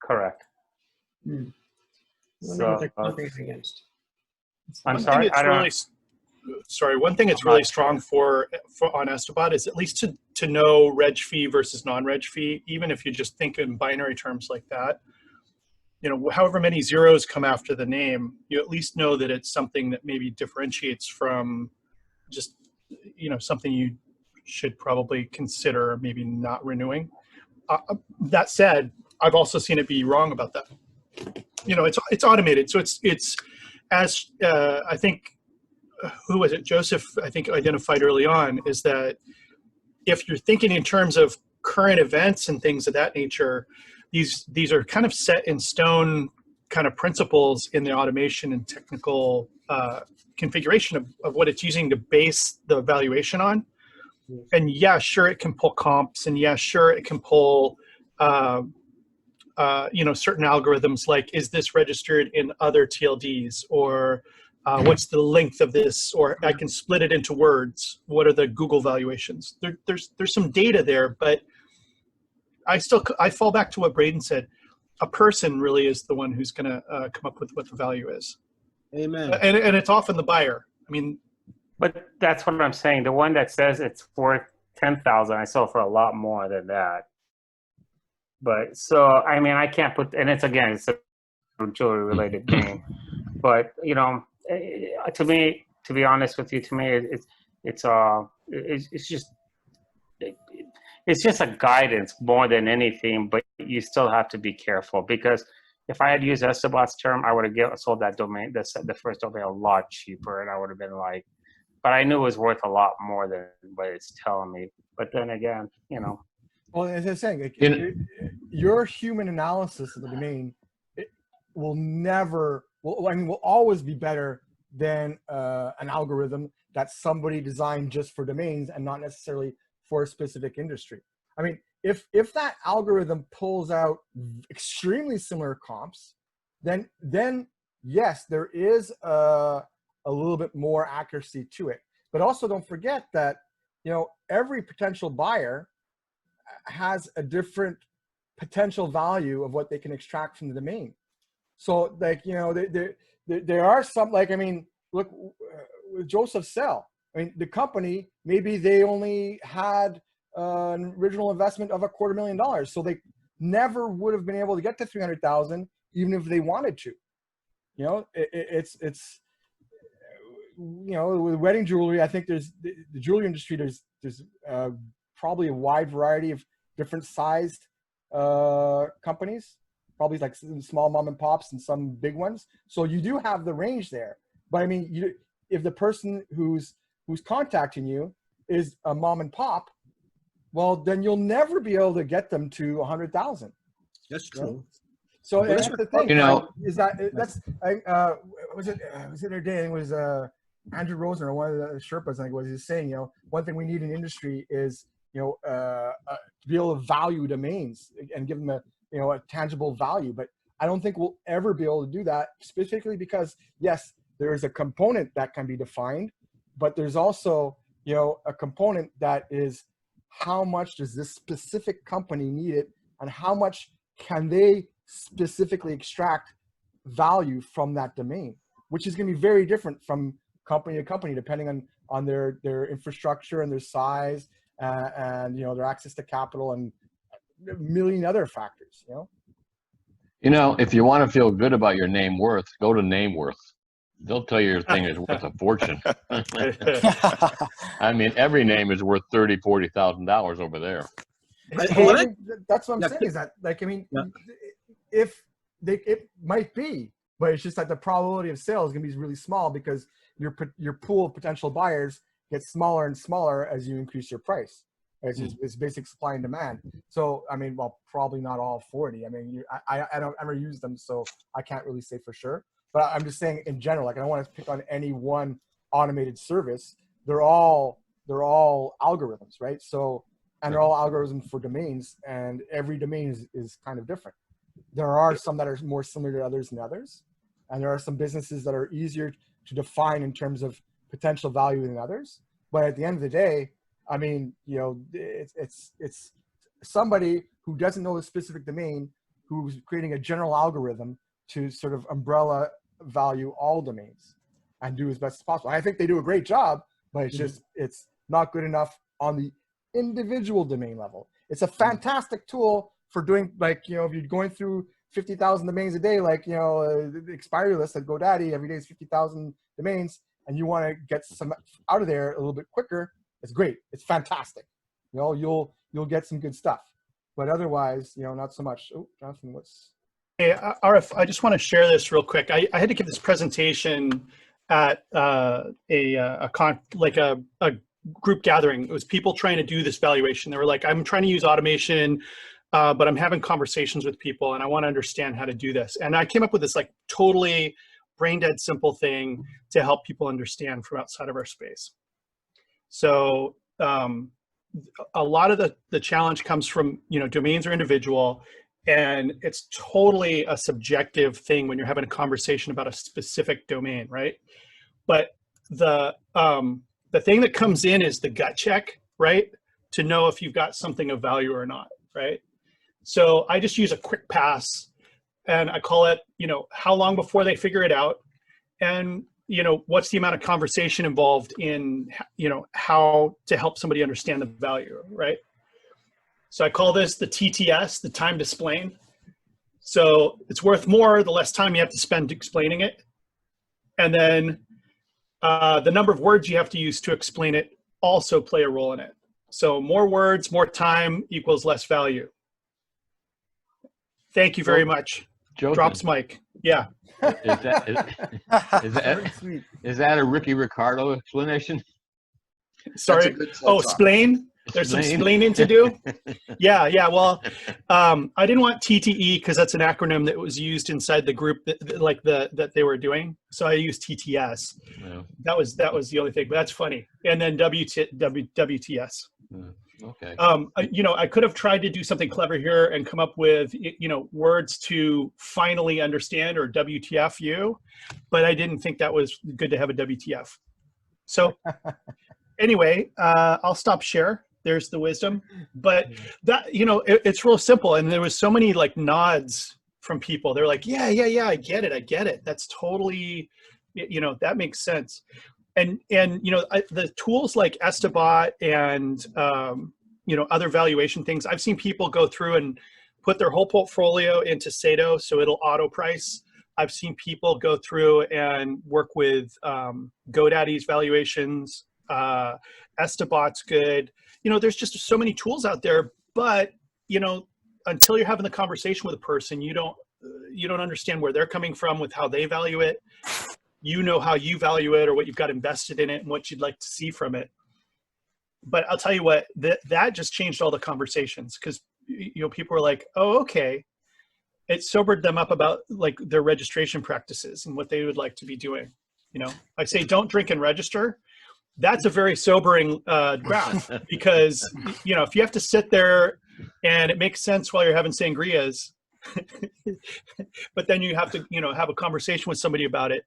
Correct. I wonder what they're competing against. I'm sorry. One thing it's really strong for on Estibot is at least to know reg fee versus non-reg fee, even if you just think in binary terms like that. You know, however many zeros come after the name, you at least know that it's something that maybe differentiates from just, you know, something you should probably consider maybe not renewing. That said, I've also seen it be wrong about that. You know, it's automated, so it's as I think, who was it? Joseph, I think, identified early on, is that if you're thinking in terms of current events and things of that nature, these are kind of set in stone kind of principles in the automation and technical configuration of what it's using to base the valuation on. And yeah, sure, it can pull comps, and yeah, sure, it can pull you know, certain algorithms like, is this registered in other TLDs, or What's the length of this? Or I can split it into words. What are the Google valuations? There's some data there, but I fall back to what Braden said. A person really is the one who's going to come up with what the value is. Amen. And it's often the buyer. I mean, But that's what I'm saying. The one that says it's worth 10,000, I sold for a lot more than that. But so, I mean, I can't put, and it's a jewelry related name. But, you know, to me, to be honest with you, to me, it's just a guidance more than anything, but you still have to be careful, because if I had used Estebat's term, I would have sold that domain, the first domain, a lot cheaper, and I would have been like, but I knew it was worth a lot more than what it's telling me. But then again, you know. Well, as I was saying, like, your human analysis of the domain will always be better than an algorithm that somebody designed just for domains and not necessarily for a specific industry. I mean, if that algorithm pulls out extremely similar comps, then yes, there is a little bit more accuracy to it. But also don't forget that, you know, every potential buyer has a different potential value of what they can extract from the domain. So, like, you know, there are some, like, I mean, look, with Joseph Sell, I mean, the company, maybe they only had an original investment of $250,000, so they never would have been able to get to 300,000 even if they wanted to. You know, it's you know, with wedding jewelry, I think there's the jewelry industry. There's probably a wide variety of different sized companies, probably like some small mom and pops and some big ones. So you do have the range there. But I mean, if the person who's contacting you is a mom and pop, well, then you'll never be able to get them to 100,000. That's true. You know? So that's the thing, you know, is that that's was it the other day? It was Andrew Rosen, or one of the Sherpas, I think, was just saying, you know, one thing we need in industry is, you know, to be able to value domains and give them a, you know, a tangible value. But I don't think we'll ever be able to do that, specifically because, yes, there is a component that can be defined, but there's also, you know, a component that is how much does this specific company need it, and how much can they specifically extract value from that domain, which is going to be very different from company to company, depending on their infrastructure and their size, and, you know, their access to capital and a million other factors, you know. You know, if you want to feel good about your name worth, go to Nameworth. They'll tell you your thing is worth a fortune. I mean, every name is worth $30,000, $40,000 over there. That's what I'm saying, is that, like, I mean, it might be, but it's just that the probability of sale is going to be really small, because your pool of potential buyers gets smaller and smaller as you increase your price. It's basic supply and demand. So, I mean, well, probably not all 40. I mean, I don't ever use them, so I can't really say for sure. But I'm just saying in general, like, I don't want to pick on any one automated service. They're all algorithms, right? So, and they're all algorithms for domains, and every domain is kind of different. There are some that are more similar to others than others, and there are some businesses that are easier to define in terms of potential value than others. But at the end of the day, I mean, you know, it's somebody who doesn't know the specific domain who's creating a general algorithm to sort of umbrella value all domains and do as best as possible. I think they do a great job, but it's just, it's not good enough on the individual domain level. It's a fantastic tool for doing, like, you know, if you're going through 50,000 domains a day, like, you know, the expiry list at GoDaddy, every day is 50,000 domains, and you want to get some out of there a little bit quicker, it's great. It's fantastic. You know, you'll get some good stuff. But otherwise, you know, not so much. Oh, Jonathan, what's... Hey, Arif, I just want to share this real quick. I had to give this presentation at a group gathering. It was people trying to do this valuation. They were like, I'm trying to use automation, but I'm having conversations with people, and I want to understand how to do this. And I came up with this, like, totally brain dead simple thing to help people understand from outside of our space. So a lot of the challenge comes from, you know, domains are individual, and it's totally a subjective thing when you're having a conversation about a specific domain, right? But the thing that comes in is the gut check, right? To know if you've got something of value or not, right? So I just use a quick pass, and I call it, how long before they figure it out, and what's the amount of conversation involved in, how to help somebody understand the value, right? So I call this the TTS, the time to explain. So it's worth more the less time you have to spend explaining it. And then the number of words you have to use to explain it also play a role in it. So more words, more time equals less value. Thank you very much. Joseph, Drops mic. Yeah. Is that a Ricky Ricardo explanation? Sorry. Oh, explain. There's some explaining to do. Yeah. Well, I didn't want TTE because that's an acronym that was used inside the group that they were doing. So I used TTS. Yeah. That was the only thing, but that's funny. And then WTS. Okay. I could have tried to do something clever here and come up with, words to finally understand, or WTFU, but I didn't think that was good to have a WTF. So anyway, I'll stop share. There's the wisdom, but that, it's real simple. And there was so many nods from people. They're like, yeah, I get it. That's totally, that makes sense. And the tools like Estabot and other valuation things, I've seen people go through and put their whole portfolio into Sato, so it'll auto price. I've seen people go through and work with GoDaddy's valuations. Estabot's good. There's just so many tools out there, but until you're having the conversation with a person, you don't understand where they're coming from with how they value it. How you value it, or what you've got invested in it, and what you'd like to see from it. But I'll tell you what, that just changed all the conversations, because people were like, oh, okay. It sobered them up about their registration practices and what they would like to be doing. I say, don't drink and register. That's a very sobering graph, because if you have to sit there and it makes sense while you're having sangrias, but then you have to have a conversation with somebody about it,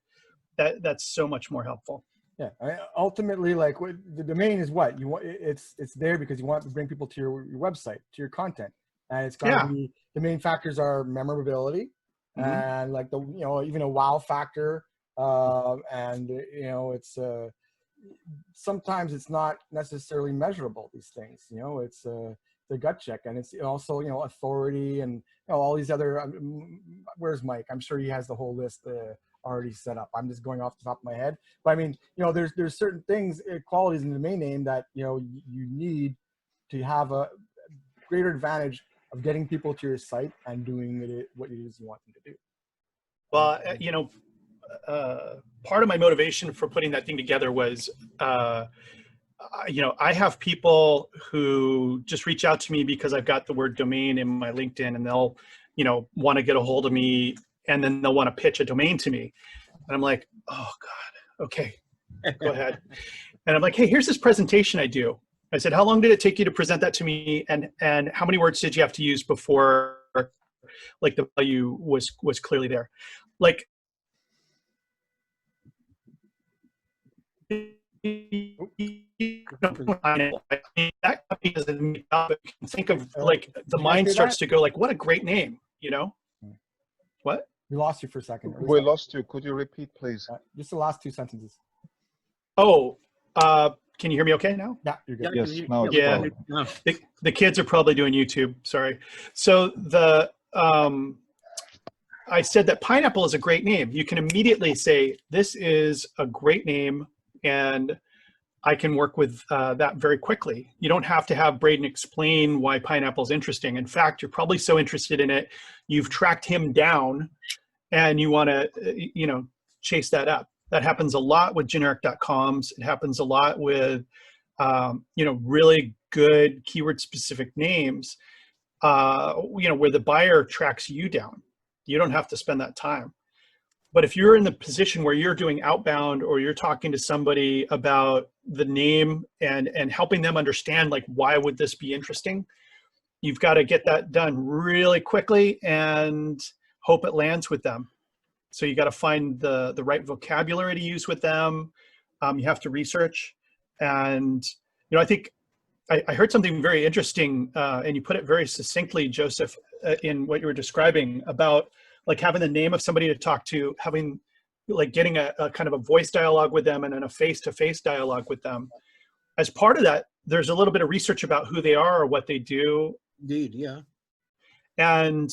that's so much more helpful. Yeah, ultimately, the domain is what you want. It's there because you want to bring people to your website, to your content, and it's got to be, the main factors are memorability, and even a wow factor, and it's sometimes it's not necessarily measurable, these things. It's the gut check, and it's also authority, and all these other. Where's Mike? I'm sure he has the whole list already set up. I'm just going off the top of my head, but I mean, there's certain things, qualities in the domain name that you need to have a greater advantage of getting people to your site and doing what it is you want them to do. Well, part of my motivation for putting that thing together was, I have people who just reach out to me because I've got the word domain in my LinkedIn, and they'll, want to get a hold of me, and then they'll want to pitch a domain to me. And I'm like, oh God, okay, go ahead. And I'm like, hey, here's this presentation I do. I said, how long did it take you to present that to me? And how many words did you have to use before the value was clearly there? That company doesn't make up. Think of the mind starts to go what a great name, What? We lost you for a second. We lost you. Could you repeat, please? Just the last two sentences. Oh, can you hear me okay now? Yeah, you're good. Yes, now it's fine. The kids are probably doing YouTube. Sorry. So I said that pineapple is a great name. You can immediately say, this is a great name, and I can work with that very quickly. You don't have to have Braden explain why pineapple is interesting. In fact, you're probably so interested in it, you've tracked him down, and you want to, chase that up. That happens a lot with generic.coms. It happens a lot with, really good keyword-specific names, where the buyer tracks you down. You don't have to spend that time. But if you're in the position where you're doing outbound, or you're talking to somebody about the name and helping them understand why would this be interesting, you've got to get that done really quickly and hope it lands with them. So you got to find the right vocabulary to use with them. You have to research. And, I think I heard something very interesting, and you put it very succinctly, Joseph, in what you were describing about like having the name of somebody to talk to, having like getting a kind of a voice dialogue with them and then a face-to-face dialogue with them. As part of that, there's a little bit of research about who they are or what they do. Indeed, yeah. And,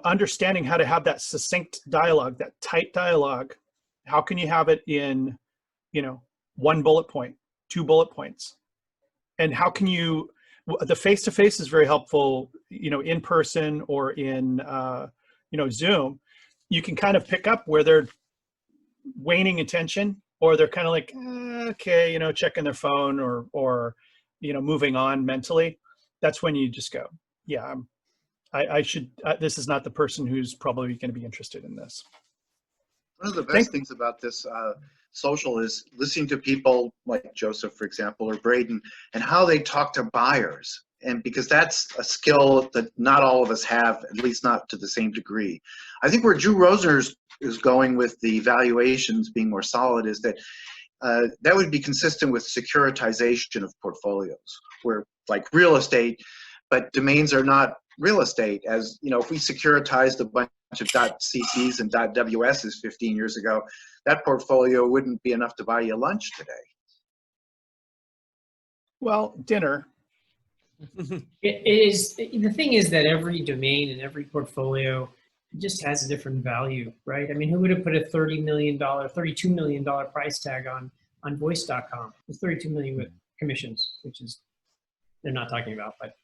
understanding how to have that succinct dialogue, that tight dialogue. How can you have it in, 1 bullet point, 2 bullet points? And how can you, the face-to-face is very helpful, in person or in, Zoom. You can kind of pick up where they're waning attention, or they're kind of like, okay, checking their phone or moving on mentally. That's when you just go, yeah, I should, this is not the person who's probably going to be interested in this. One of the best things about this social is listening to people like Joseph, for example, or Braden, and how they talk to buyers. And because that's a skill that not all of us have, at least not to the same degree. I think where Drew Rosner is going with the valuations being more solid is that that would be consistent with securitization of portfolios, where like real estate, but domains are not real estate. As if we securitized a bunch of .cc's and .ws's 15 years ago, that portfolio wouldn't be enough to buy you lunch today. Well, dinner. It is, the thing is that every domain and every portfolio just has a different value, right? I mean, who would have put a $32 million price tag on voice.com? It's 32 million with commissions, which is, they're not talking about, but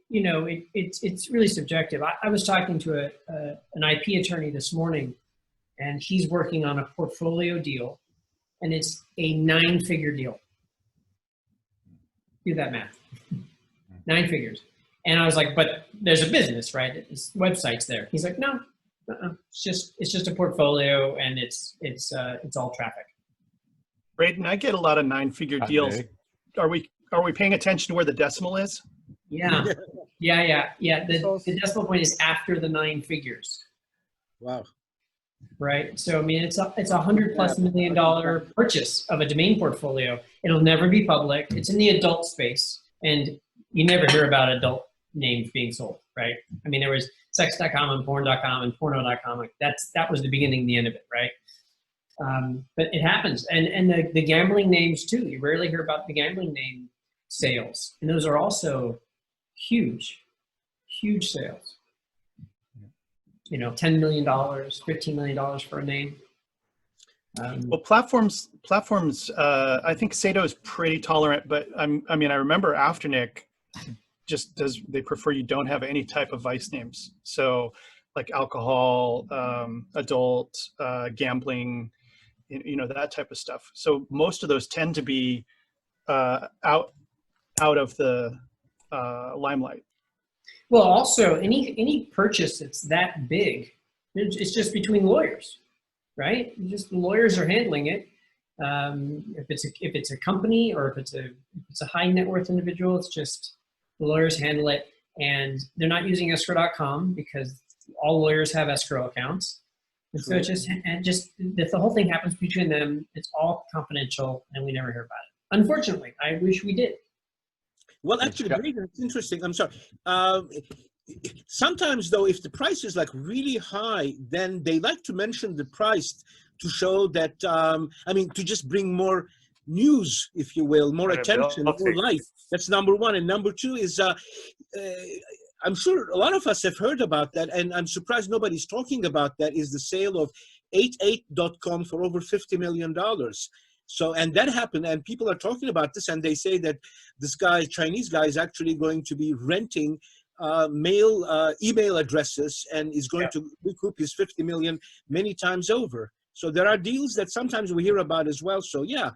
it's really subjective. I was talking to an IP attorney this morning, and he's working on a portfolio deal, and it's a 9-figure deal. Do that math. 9 figures. And I was like, but there's a business, right? It's websites there. He's like, no, it's just a portfolio, and it's all traffic. Braden, I get a lot of 9-figure deals. Are we paying attention to where the decimal is? Yeah. The decimal point is after the 9 figures. Wow. Right. So I mean, it's a $100+ million purchase of a domain portfolio. It'll never be public. It's in the adult space, and you never hear about adult names being sold, right? I mean, there was sex.com and porn.com and porno.com. Like that was the beginning and the end of it, right? But it happens, and the gambling names too. You rarely hear about the gambling name sales, and those are also huge sales. $10 million, $15 million for a name. Well, platforms. I think Sato is pretty tolerant, but I remember Afternic they prefer you don't have any type of vice names. So like alcohol, adult, gambling, that type of stuff. So most of those tend to be out of the limelight. Well, also any purchase that's that big, it's just between lawyers, right? Just the lawyers are handling it. If it's a company or if it's a high net worth individual, it's just the lawyers handle it, and they're not using escrow.com because all lawyers have escrow accounts. And so the whole thing happens between them. It's all confidential, and we never hear about it. Unfortunately, I wish we did. Well, actually, it's interesting. I'm sorry. Sometimes, though, if the price is like really high, then they like to mention the price to show that, to just bring more news, if you will, more attention, more life. That's number one. And number two is, I'm sure a lot of us have heard about that, and I'm surprised nobody's talking about that, is the sale of 88.com for over $50 million. So, and that happened, and people are talking about this, and they say that this Chinese guy, is actually going to be renting email addresses and is going to recoup his 50 million many times over. So there are deals that sometimes we hear about as well. So yeah,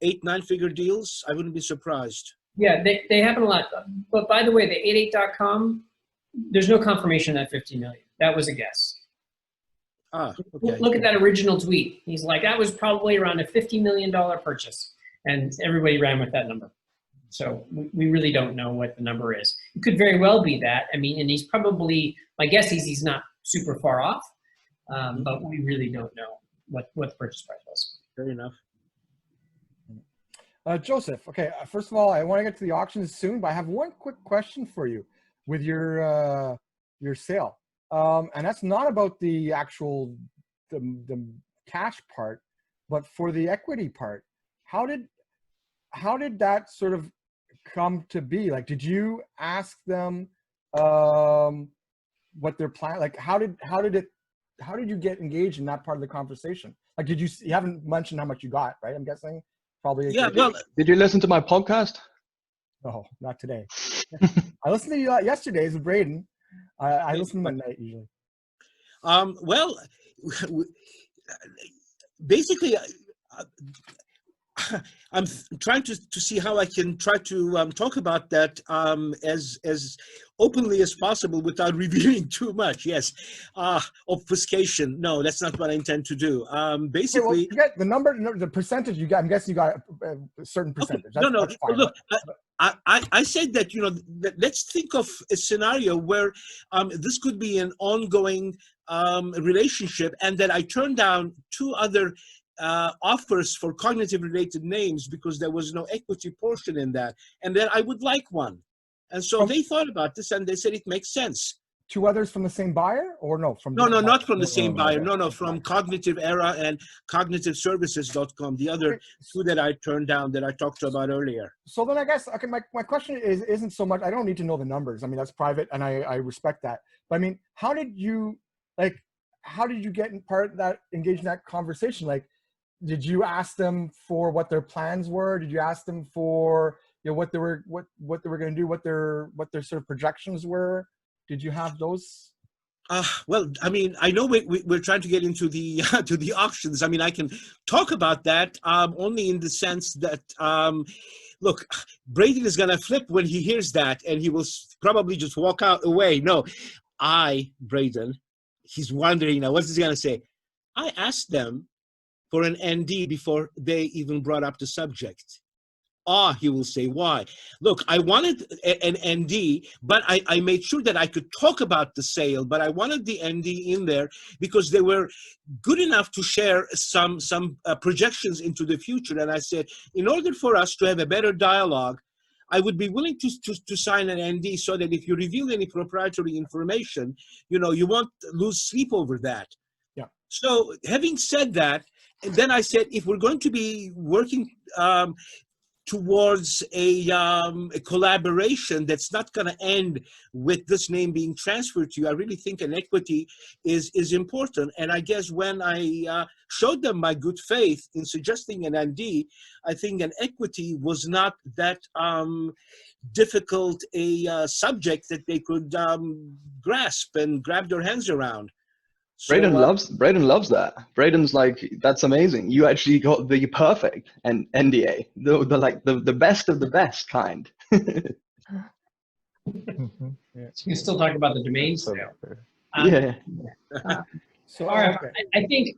8-9-figure deals, I wouldn't be surprised. Yeah, they happen a lot. But by the way, the 88.com, there's no confirmation of that 50 million. That was a guess. Ah, okay. Look at that original tweet. He's like, that was probably around a $50 million purchase. And everybody ran with that number. So we really don't know what the number is. It could very well be that. I mean, and he's probably, my guess is he's not super far off, but we really don't know what the purchase price was. Fair enough. Joseph, okay, first of all, I want to get to the auctions soon, but I have one quick question for you with your sale. And that's not about the actual, the cash part, but for the equity part. How did that sort of come to be? Like, did you ask them what their plan, like how did you get engaged in that part of the conversation? Like, you haven't mentioned how much you got, right? I'm guessing probably. Yeah, well, Did you listen to my podcast? No, not today. I listened to you yesterday's with Braden. I listen to them at night usually. Well, basically, I'm trying to see how I can try to talk about that as openly as possible without revealing too much. Yes, obfuscation. No, that's not what I intend to do. Basically, well, forget the number, the percentage you got. I'm guessing you got a certain percentage. Okay. That's fine. Look, I said that, let's think of a scenario where this could be an ongoing relationship, and that I turned down 2 other offers for cognitive related names because there was no equity portion in that, and that I would like one. And so they thought about this and they said it makes sense. 2 others from the same buyer, or no? From No, not from the same buyer. No, from Cognitive Era and CognitiveServices.com. The other 2 that I turned down that I talked about earlier. So then I guess, okay, my question isn't so much, I don't need to know the numbers. I mean, that's private and I respect that. But I mean, how did you get in part of that, engage in that conversation? Like, did you ask them for what their plans were? Did you ask them for, what they were going to do, what their sort of projections were? Did you have those? Well, I mean, I know we're trying to get into the to the auctions. I mean, I can talk about that only in the sense that, look, Braden is going to flip when he hears that, and he will probably just walk away. No, Braden, he's wondering now, what's he going to say? I asked them for an ND before they even brought up the subject. He will say, why? Look, I wanted an ND, but I made sure that I could talk about the sale, but I wanted the ND in there because they were good enough to share some projections into the future. And I said, in order for us to have a better dialogue, I would be willing to sign an ND so that if you reveal any proprietary information, you won't lose sleep over that. Yeah. So having said that, and then I said, if we're going to be working towards a collaboration that's not going to end with this name being transferred to you, I really think an equity is important. And I guess when I showed them my good faith in suggesting an ND, I think an equity was not that difficult a subject that they could grasp and grab their hands around. Braden loves that. Braden's like, that's amazing. You actually got the perfect NDA, the best of the best kind. You can still talk about the domain sale. Yeah. So RF, I think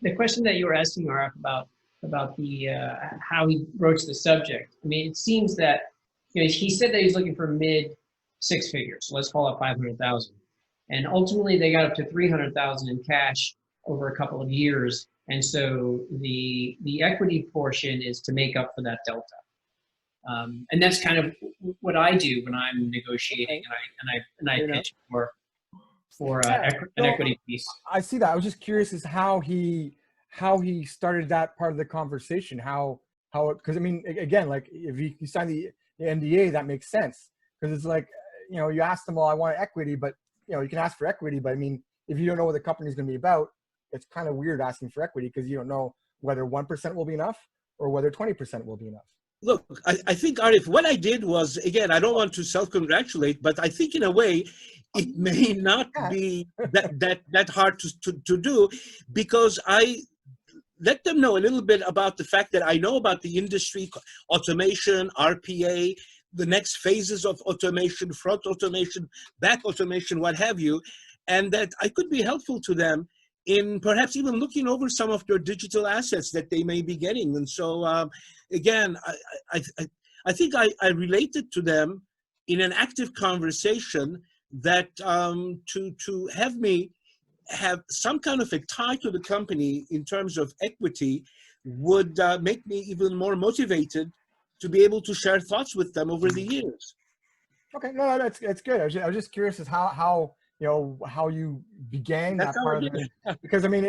the question that you were asking RF about the how he broached the subject. I mean, it seems that he said that he's looking for mid 6 figures. Let's call it 500,000. And ultimately, they got up to 300,000 in cash over a couple of years, and so the equity portion is to make up for that delta. And that's kind of what I do when I'm negotiating, and I pitch for an equity piece. I see that. I was just curious as how he started that part of the conversation. Because I mean, again, like if you sign the NDA, that makes sense because it's like you ask them, well, I want equity, but you can ask for equity, but I mean, if you don't know what the company is going to be about, it's kind of weird asking for equity because you don't know whether 1% will be enough or whether 20% will be enough. Look, I think, Arif, what I did was, again, I don't want to self-congratulate, but I think in a way, it may not be that hard to do because I let them know a little bit about the fact that I know about the industry, automation, RPA, the next phases of automation, front automation, back automation, what have you, and that I could be helpful to them in perhaps even looking over some of their digital assets that they may be getting. And so, again, I think I related to them in an active conversation that to have me have some kind of a tie to the company in terms of equity would make me even more motivated to be able to share thoughts with them over the years. Okay, no, that's good. I was just curious as how you know how you began That's that how part I of did it, because I mean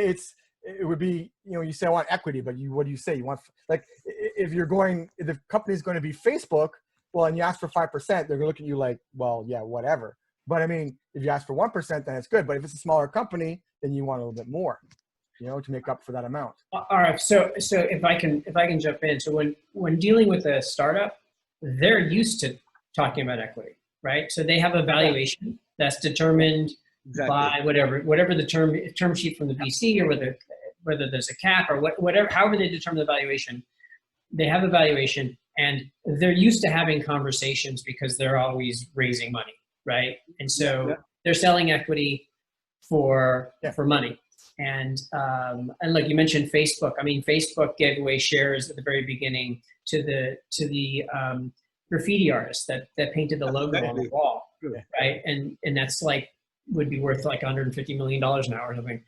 it would be, you know, you say I want equity, but what do you say? You want, like, if the company's going to be Facebook, well, and you ask for 5%, they're going to look at you like, well, yeah, whatever. But I mean, if you ask for 1%, then it's good. But if it's a smaller company, then you want a little bit more, you know, to make up for that amount. All right. So if I can jump in. So when dealing with a startup, they're used to talking about equity, right? So they have a valuation that's determined by whatever the term sheet from the VC, or whether there's a cap or whatever, however they determine the valuation. They have a valuation, and they're used to having conversations because they're always raising money, right? And so they're selling equity for money. And look, you mentioned Facebook. I mean, Facebook gave away shares at the very beginning to the graffiti artist that painted the logo on the wall, right? And that's like would be worth like $150 million now or something.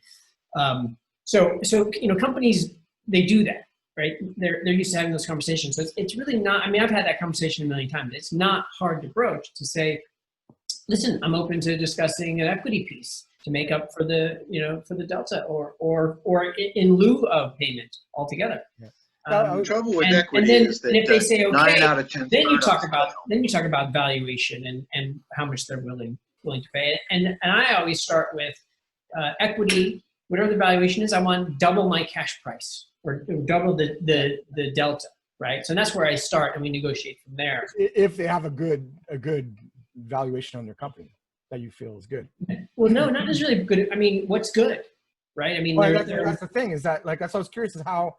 So you know, companies, they do that, right? They're used to having those conversations. So it's really not. I mean, I've had that conversation a million times. It's not hard to broach to say, listen, I'm open to discussing an equity piece to make up for the, you know, for the delta, or in lieu of payment altogether. The trouble with and equity then, is that and if they say 9 okay, out of 10 then you talk startups about valuation and how much they're willing to pay. And I always start with equity, whatever the valuation is. I want double my cash price, or double the delta, right? So that's where I start, and we negotiate from there. If they have a good valuation on their company that you feel is good. Well, no, not necessarily good. I mean, what's good, right? I mean, well, that's the thing, is that, like, that's what I was curious, is how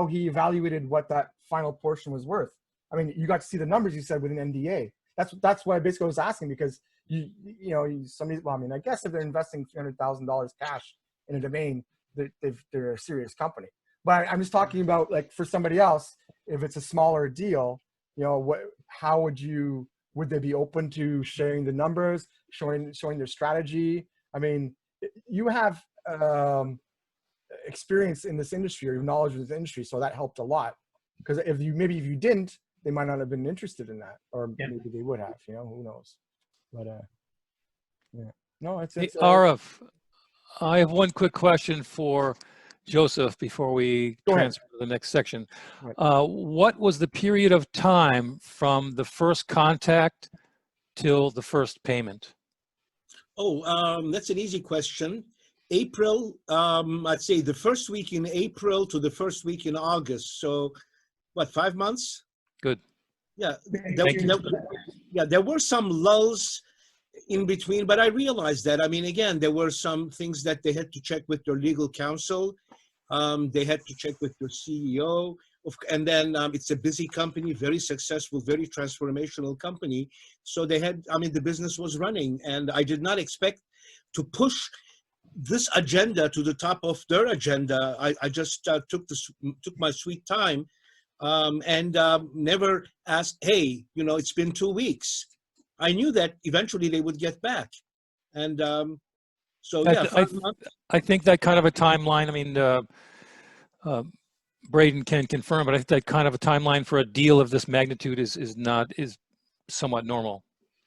he evaluated what that final portion was worth. I mean, you got to see the numbers you said with an NDA. That's why I basically was asking, because you know, somebody, well, I mean, I guess if they're investing $300,000 cash in a domain, they're a serious company. But I'm just talking about, like, for somebody else, if it's a smaller deal, you know, how would they be open to sharing the numbers, showing their strategy? I mean, you have experience in this industry, or your knowledge of this industry, so that helped a lot. Because if you didn't, they might not have been interested in that, or maybe they would have. You know, who knows? But yeah, no, it's Arif, I have one quick question for Joseph before we transfer to the next section. What was the period of time from the first contact till the first payment? Oh, that's an easy question. April, I'd say the first week in April to the first week in August. So, what, 5 months? Good. Yeah, there were some lulls in between, but I realized that. I mean, again, there were some things that they had to check with their legal counsel. They had to check with their CEO. And then it's a busy company, very successful, very transformational company. So they had, I mean, the business was running, and I did not expect to push this agenda to the top of their agenda. I just took my sweet time and never asked, hey, you know, it's been 2 weeks. I knew that eventually they would get back. And so, yeah, 5 months. I think that kind of a timeline, I mean, Braden can confirm, but I think that kind of a timeline for a deal of this magnitude is somewhat normal.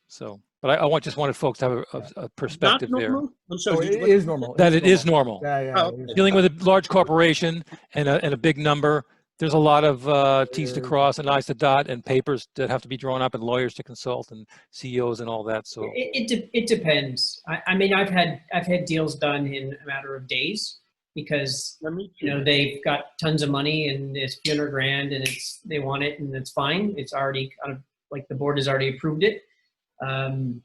So, but I just wanted folks to have a perspective there. I'm sorry, it is normal. That it is normal. Yeah. Dealing with a large corporation and a big number, there's a lot of T's to cross and I's to dot, and papers that have to be drawn up, and lawyers to consult, and CEOs and all that. So it depends. I mean, I've had deals done in a matter of days, because you know, they've got tons of money and it's a few $100,000 and they want it, and it's fine. It's already kind of like the board has already approved it. And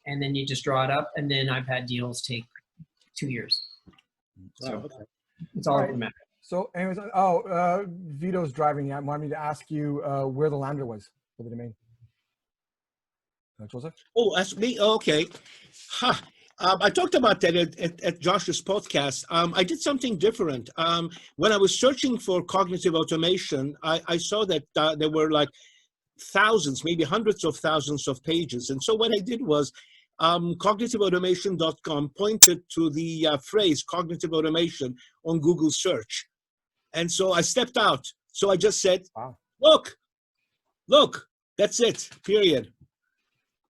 then you just draw it up. And then I've had deals take 2 years. So it's all over the map. So anyways, Vito's driving. I wanted me to ask you where the lander was for the domain. Joseph? Oh, ask me? Okay. I talked about that at Josh's podcast. I did something different. When I was searching for cognitive automation, I saw that there were like thousands, maybe hundreds of thousands of pages. And so what I did was cognitiveautomation.com pointed to the phrase cognitive automation on Google search. And so I stepped out. So I just said, Wow. look, that's it, period.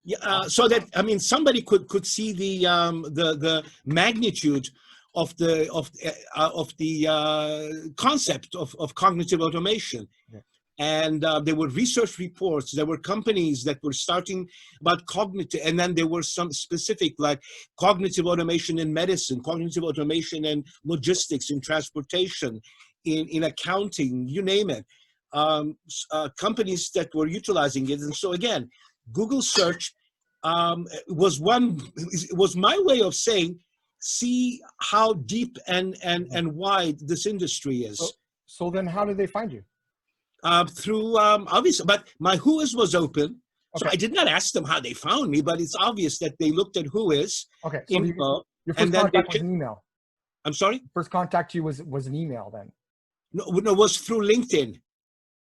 Yeah, so that, I mean, somebody could see the magnitude of the concept of cognitive automation. Yeah. And there were research reports, there were companies that were starting about cognitive, and then there were some specific like cognitive automation in medicine, cognitive automation in logistics, in transportation, in accounting, you name it. Companies that were utilizing it. And so again, Google search was my way of saying, see how deep and wide this industry is. So then how did they find you? Through obviously, but my Whois was open, so Okay. I did not ask them how they found me, but it's obvious that they looked at Whois Okay. So info, your first and then contact was an email. I'm sorry? First contact to you was an email then. No, it was through LinkedIn.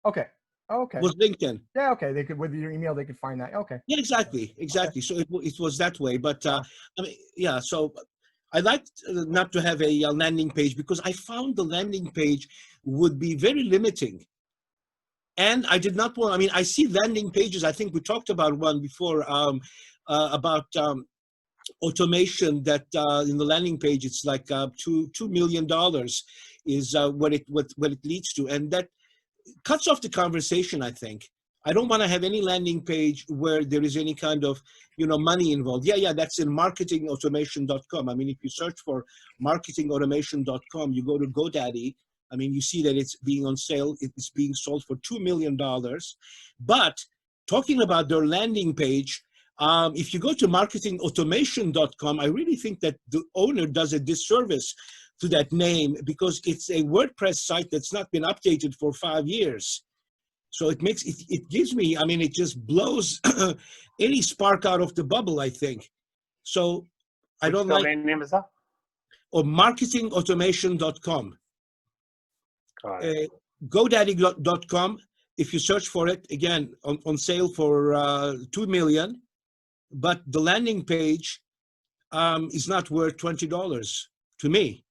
Okay. Okay. It was LinkedIn. Yeah. Okay. They could, with your email, they could find that. Okay. Yeah, exactly. Okay. So it was that way. But I mean, yeah. So I liked not to have a landing page because I found the landing page would be very limiting. And I did not want, I mean, I see landing pages. I think we talked about one before about automation that in the landing page, it's like $2 million is what it leads to. And that cuts off the conversation, I think. I don't want to have any landing page where there is any kind of, money involved. Yeah, that's in marketingautomation.com. I mean, if you search for marketingautomation.com, you go to GoDaddy, I mean, you see that it's being on sale. It's being sold for $2 million. But talking about their landing page, if you go to marketingautomation.com, I really think that the owner does a disservice to that name because it's a WordPress site that's not been updated for 5 years. So it makes it gives me, I mean, it just blows any spark out of the bubble, I think. So I don't like. Which domain name is that? Or marketingautomation.com. GoDaddy.com, if you search for it, again, on sale for $2 million, but the landing page is not worth $20 to me.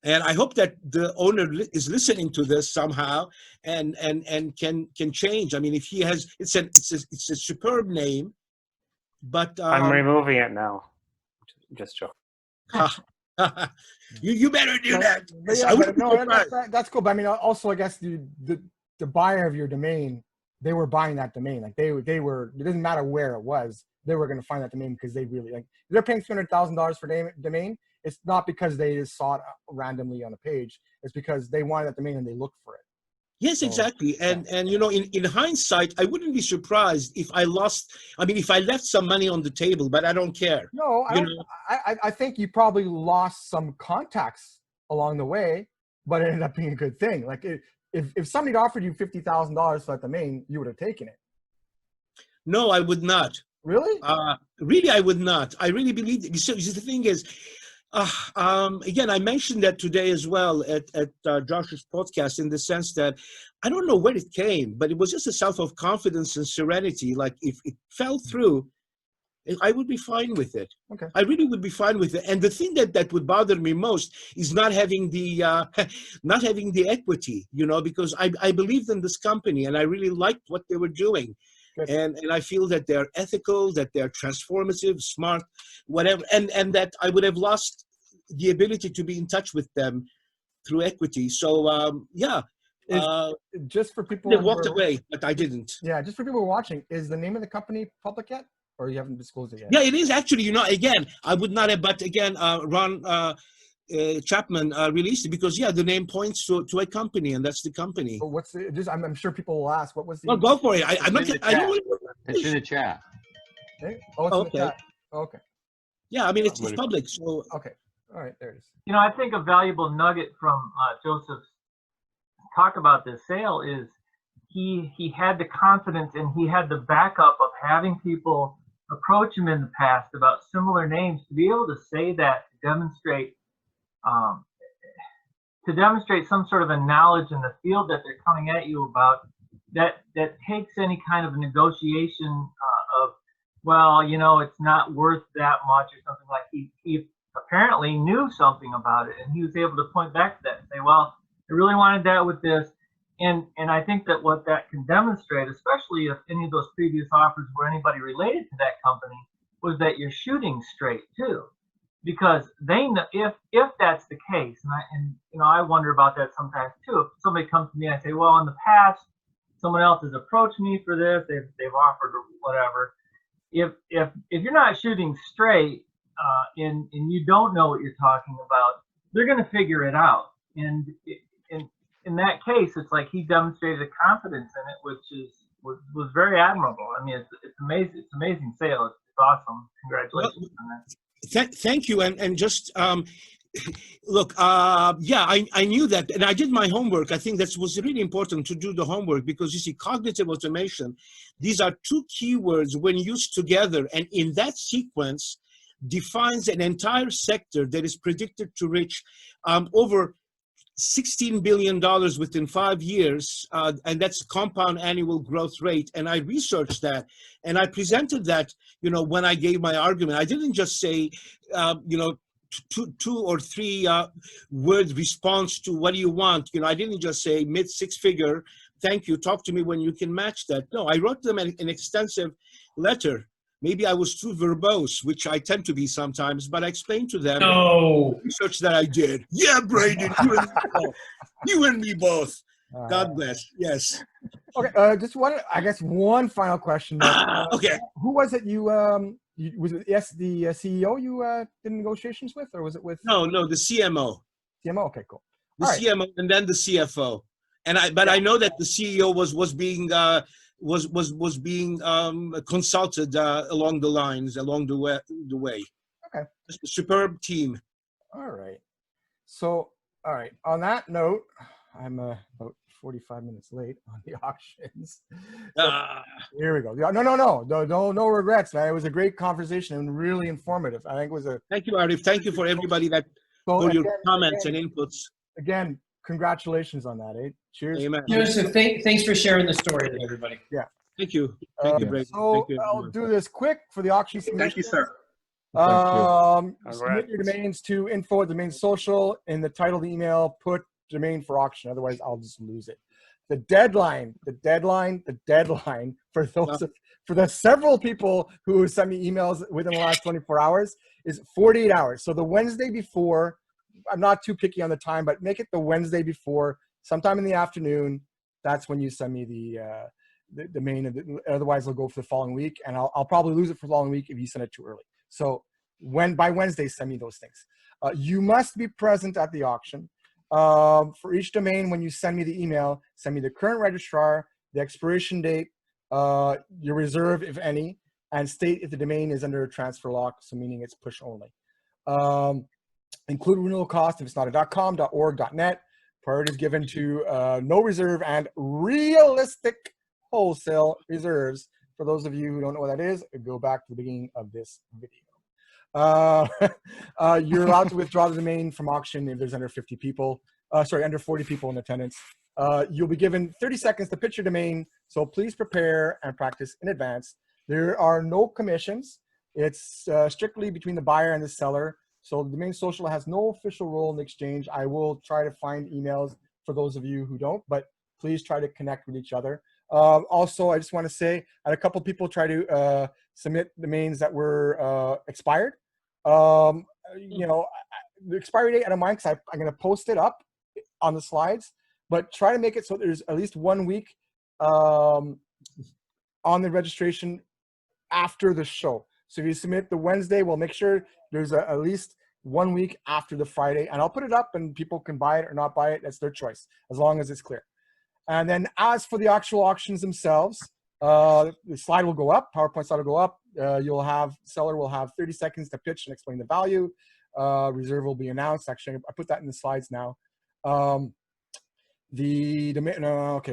And I hope that the owner is listening to this somehow and can change. I mean, if he has, it's a superb name, but I'm removing it now. Just joking. You better do that. Yeah, but no, that's cool. But I mean, also, I guess the buyer of your domain, they were buying that domain. Like they were. It doesn't matter where it was. They were going to find that domain because they really like. They're paying $300,000 for domain. It's not because they just saw it randomly on a page. It's because they wanted that domain and they looked for it. Yes, exactly. And in hindsight, I wouldn't be surprised if I lost. I mean, if I left some money on the table, but I don't care. No, I think you probably lost some contacts along the way, but it ended up being a good thing. Like if somebody offered you $50,000 for that domain, you would have taken it. No, I would not. Really? Really, I would not. I really believe that. So the thing is, again, I mentioned that today as well at Josh's podcast in the sense that I don't know where it came, but it was just a self of confidence and serenity. Like if it fell through, I would be fine with it. Okay. I really would be fine with it. And the thing that would bother me most is not having the equity, because I believed in this company and I really liked what they were doing. And I feel that they're ethical, that they're transformative, smart, whatever, and that I would have lost the ability to be in touch with them through equity. So just for people they walked away, but I didn't. Yeah, just for people watching, is the name of the company public yet, or you haven't disclosed it yet? Yeah, it is actually. Again, I would not have, but again, Ron Chapman released it because the name points to a company, and that's the company. But what's I'm sure people will ask, what was the? Well, go for it. I don't. It's in the chat. Okay. Oh, it's in the chat. Okay. Yeah, I mean it's public, so. Okay. All right, there it is. I think a valuable nugget from Joseph's talk about this sale is he had the confidence and he had the backup of having people approach him in the past about similar names to be able to say that to demonstrate some sort of a knowledge in the field that they're coming at you about that takes any kind of negotiation of well, you know, it's not worth that much or something. Like he apparently knew something about it, and he was able to point back to that and say, well, I really wanted that with this. And I think that what that can demonstrate, especially if any of those previous offers were anybody related to that company, was that you're shooting straight too, because they know if that's the case, and you know, I wonder about that sometimes too. If somebody comes to me and I say, well, in the past, someone else has approached me for this, they've offered or whatever. If you're not shooting straight, and you don't know what you're talking about, they're going to figure it out. And in that case, it's like he demonstrated a confidence in it, which was very admirable. I mean, it's amazing. It's amazing sale. It's awesome. Congratulations on that. Thank you. And just look, yeah, I knew that, and I did my homework. I think that was really important to do the homework, because you see, cognitive automation, these are two keywords when used together, and in that sequence defines an entire sector that is predicted to reach over $16 billion within 5 years, and that's compound annual growth rate. And I researched that, and I presented that, you know, when I gave my argument. I didn't just say, you know, two or three word response to what do you want. You know, I didn't just say mid six figure, thank you, talk to me when you can match that. No, I wrote them an extensive letter. Maybe I was too verbose, which I tend to be sometimes, but I explained to them the research that I did. Yeah, Braden, you and me both. You and me both. God bless. Yes. Okay, just one, I guess one final question. Okay. Who was it you was it the CEO you did negotiations with, or was it with? No, the CMO. CMO, okay, cool. The CMO and then the CFO. And I know that the CEO was being consulted along the way. Okay. Just a superb team. All right. So, all right. On that note, I'm about 45 minutes late on the auctions. So, here we go. No regrets, man. It was a great conversation and really informative. I think it was a. Thank you, Arif. Thank you for everybody for your comments and inputs. Again, congratulations on that, eh? Cheers. Amen. Joseph, thanks for sharing the story with everybody. Yeah. Thank you. Thank you, Brady. So Thank you, I'll do this quick for the auction submission. Thank you, sir. Submit your domains to info@domain social. In the title of the email, put domain for auction. Otherwise, I'll just lose it. The deadline for those for the several people who sent me emails within the last 24 hours is 48 hours. So the Wednesday before, I'm not too picky on the time, but make it the Wednesday before, sometime in the afternoon. That's when you send me the domain. Otherwise, it'll go for the following week, and I'll probably lose it for the following week if you send it too early. So by Wednesday, send me those things. You must be present at the auction. For each domain, when you send me the email, send me the current registrar, the expiration date, your reserve, if any, and state if the domain is under a transfer lock, so meaning it's push only. Include renewal cost if it's not a .com, .org, .net. Priority is given to no reserve and realistic wholesale reserves. For those of you who don't know what that is, go back to the beginning of this video. You're allowed to withdraw the domain from auction if there's under 50 people, under 40 people in attendance. You'll be given 30 seconds to pitch your domain, so please prepare and practice in advance. There are no commissions. It's strictly between the buyer and the seller. So the Domain Social has no official role in the exchange. I will try to find emails for those of you who don't, but please try to connect with each other. Also, I just want to say, I had a couple people try to submit domains that were expired. You know, the expiry date, I don't mind because I'm going to post it up on the slides, but try to make it so there's at least 1 week on the registration after the show. So if you submit the Wednesday, we'll make sure there's at least 1 week after the Friday, and I'll put it up and people can buy it or not buy it. That's their choice, as long as it's clear. And then as for the actual auctions themselves, the slide will go up, PowerPoint slide will go up. Seller will have 30 seconds to pitch and explain the value. Reserve will be announced. Actually, I put that in the slides now. Okay,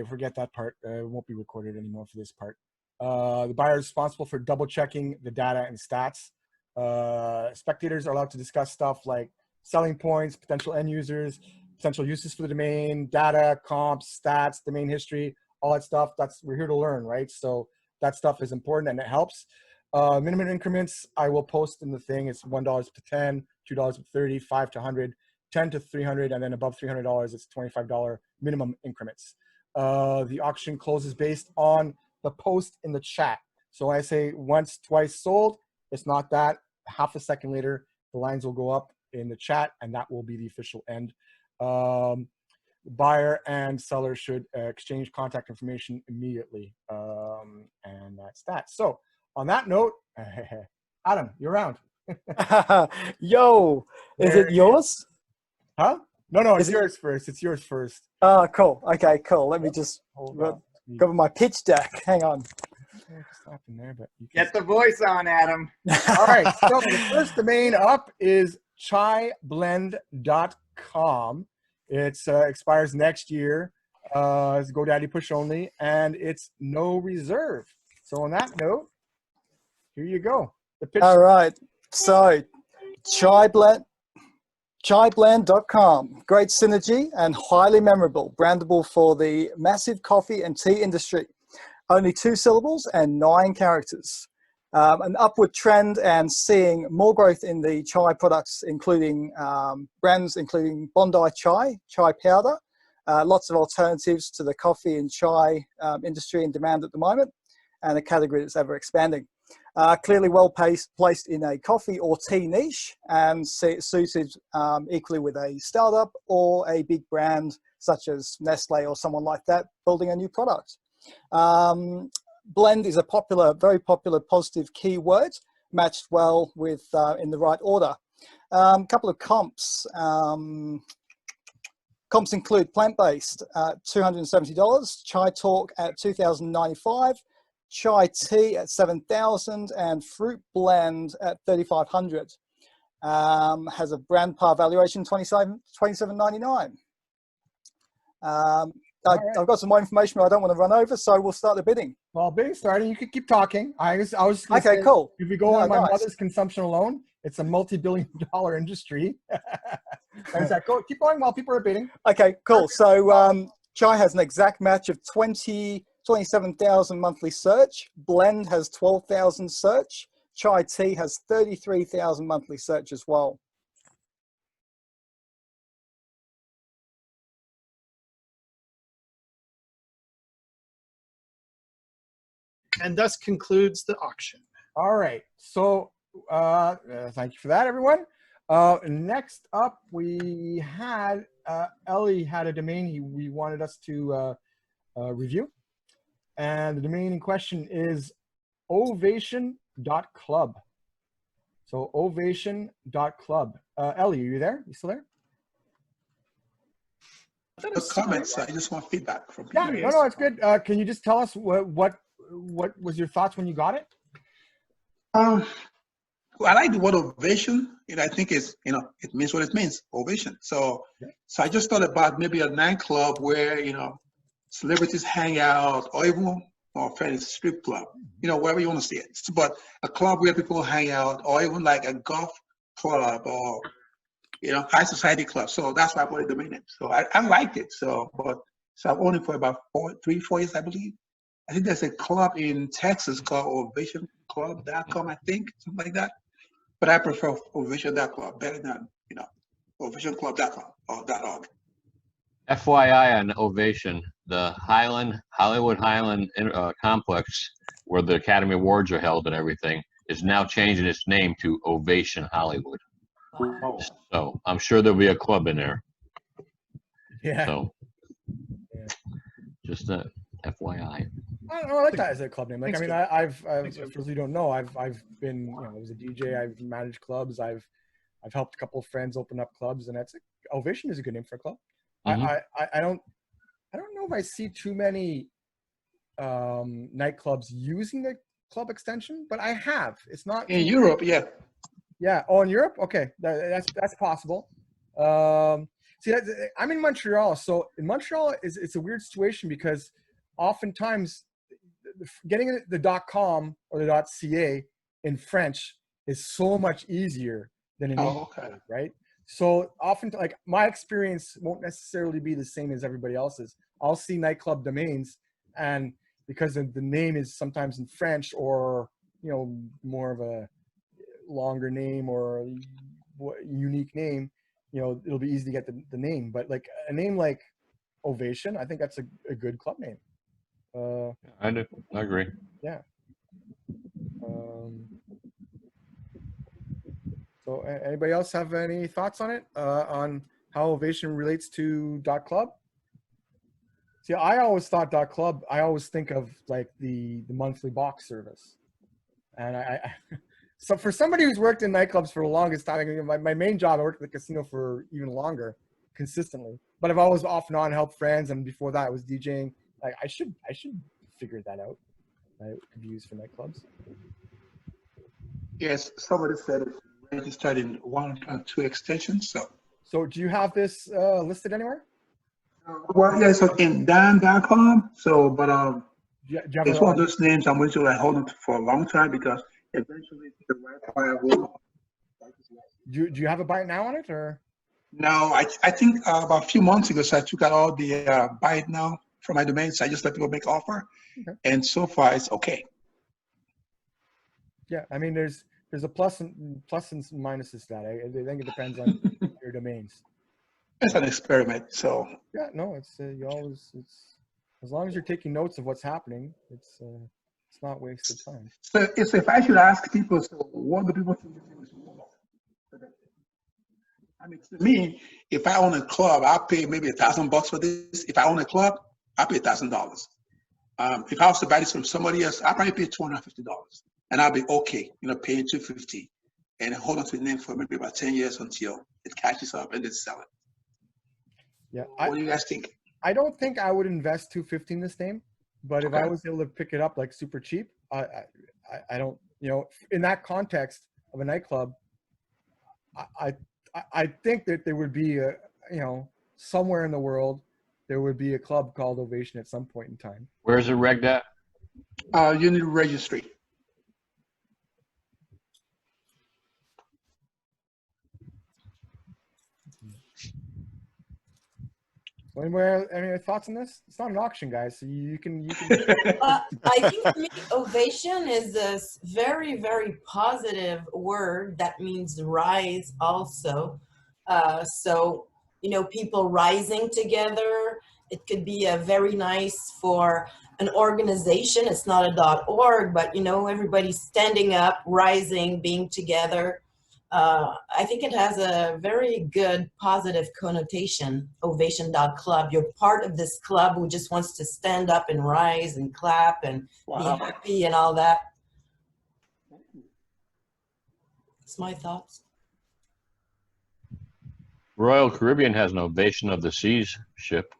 forget that part. It won't be recorded anymore for this part. The buyer is responsible for double checking the data and stats. Spectators are allowed to discuss stuff like selling points, potential end users, potential uses for the domain, data, comps, stats, domain history, all that stuff. We're here to learn, right? So that stuff is important and it helps. Minimum increments, I will post in the thing. It's $1 to 10, $2 to 30, 5 to 100, 10 to 300, and then above $300, it's $25 minimum increments. The auction closes based on the post in the chat. So when I say once, twice sold, it's not that. Half a second later, the lines will go up in the chat, and that will be the official end. Buyer and seller should exchange contact information immediately. And that's that. So on that note, Adam, you're around. Yo, is it yours? Huh? No, it's Is it- yours first. It's yours first. Oh, cool. Okay, cool. Let me just Hold on. cover my pitch deck. Hang on. Stop in there, but you can Get the voice on, Adam. All right, so the first domain up is chaiblend.com. It expires next year. It's GoDaddy push only, and it's no reserve. So on that note, here you go. The pitch. All right. So chaiblend.com. Great synergy and highly memorable. Brandable for the massive coffee and tea industry. Only 2 syllables and 9 characters. An upward trend and seeing more growth in the chai products, including brands including Bondi Chai, chai powder. Lots of alternatives to the coffee and chai industry in demand at the moment, and a category that's ever expanding. Clearly well placed in a coffee or tea niche, and suited equally with a startup or a big brand such as Nestle or someone like that building a new product. Blend is a very popular positive keyword, matched well with in the right order. Couple of comps. Comps include plant-based, $270, Chai Talk at $2,095, Chai Tea at $7,000, and Fruit Blend at $3,500. Has a brand par valuation $27.99. I've got some more information, but I don't want to run over, so we'll start the bidding. Well, bidding starting. You could keep talking. I was Okay, say, cool. If we go on my nice. mother's consumption alone, it's a multi-billion-dollar industry. There's that. Keep going while people are bidding. Okay, cool. So Chai has an exact match of 27,000 monthly search. Blend has 12,000 search. Chai Tea has 33,000 monthly search as well. And thus concludes the auction. All right. So thank you for that, everyone. Next up, we had Ellie had a domain we wanted us to review. And the domain in question is ovation.club. So ovation.club. Ellie, are you there? You still there? No comments. I just want feedback from people. Yeah, no, it's good. Can you just tell us what was your thoughts when you got it? I like the word ovation. I think it means what it means, ovation. So I just thought about maybe a nightclub where celebrities hang out, or even a strip club, wherever you want to see it. But a club where people hang out, or even like a golf club, or high society club. So that's why I put the domain name. So I liked it. So I've owned it for about 3-4 years, I believe. I think there's a club in Texas called ovationclub.com, I think, something like that. But I prefer ovation.club better than, ovationclub.com or .org. FYI on Ovation, the Hollywood Highland complex, where the Academy Awards are held and everything, is now changing its name to Ovation Hollywood. Oh. So I'm sure there'll be a club in there. Yeah. So just a FYI. I don't know, I like that as a club name. Like, Thanks, I've Thanks, for those who don't know, I've been, I was a DJ. I've managed clubs. I've helped a couple of friends open up clubs, and Ovation is a good name for a club. Mm-hmm. I don't know if I see too many nightclubs using the club extension, but I have. It's not in Europe, yeah. Yeah. Oh, in Europe, okay, that's possible. See, I'm in Montreal, so in Montreal it's a weird situation because oftentimes getting the .com or the .ca in French is so much easier than in English, right? So often, like, my experience won't necessarily be the same as everybody else's. I'll see nightclub domains, and because the name is sometimes in French or you know, more of a longer name or a unique name, you know, it'll be easy to get the name. But like a name like Ovation, I think that's a good club name. I do. I agree. Yeah. So anybody else have any thoughts on it, on how Ovation relates to .club? See, I always thought .club, I always think of like the monthly box service. And so for somebody who's worked in nightclubs for the longest time, my main job, I worked at the casino for even longer, consistently. But I've always off and on helped friends, and before that I was DJing. Like I should figure that out. It could be used for nightclubs. Yes, somebody said it's registered in 1 or 2 extensions. So do you have this listed anywhere? Well, yeah, so in Dan.com. So, but Do you have it's it one on- of those names I'm going to like hold on to for a long time because eventually the right buyer will. Do you have a buy it now on it, or? No, I think about a few months ago, so I took out all the buy it now from my domain. So I just let people make offer, Okay. and so far it's okay. Yeah, I mean, there's a plus and minuses to that. I think it depends on your domains. It's an experiment, so. Yeah, no, it's as long as you're taking notes of what's happening, it's not wasted time. So if I should ask people, so what do people think is more? I mean, to me, if I own a club, I'll pay maybe $1,000 for this. If I own a club, I'll pay $1,000. If I was to buy this from somebody else, I'll probably pay $250, and I'll be okay, paying $250, and hold on to the name for maybe about 10 years until it catches up and then sell it. Yeah, what do you guys think? I don't think I would invest $250 in this name, but if I was able to pick it up like super cheap, I don't, in that context of a nightclub, I think that there would be somewhere in the world there would be a club called Ovation at some point in time. Where's it regged at? Unit registry. Anywhere, any thoughts on this? It's not an auction, guys, so you can. I think for me, ovation is a very, very positive word that means rise also. So, people rising together. It could be a very nice for an organization. It's not a .org, but everybody's standing up, rising, being together. I think it has a very good positive connotation, ovation.club. You're part of this club who just wants to stand up and rise and clap and be happy and all that. That's my thoughts. Royal Caribbean has an Ovation of the Seas ship.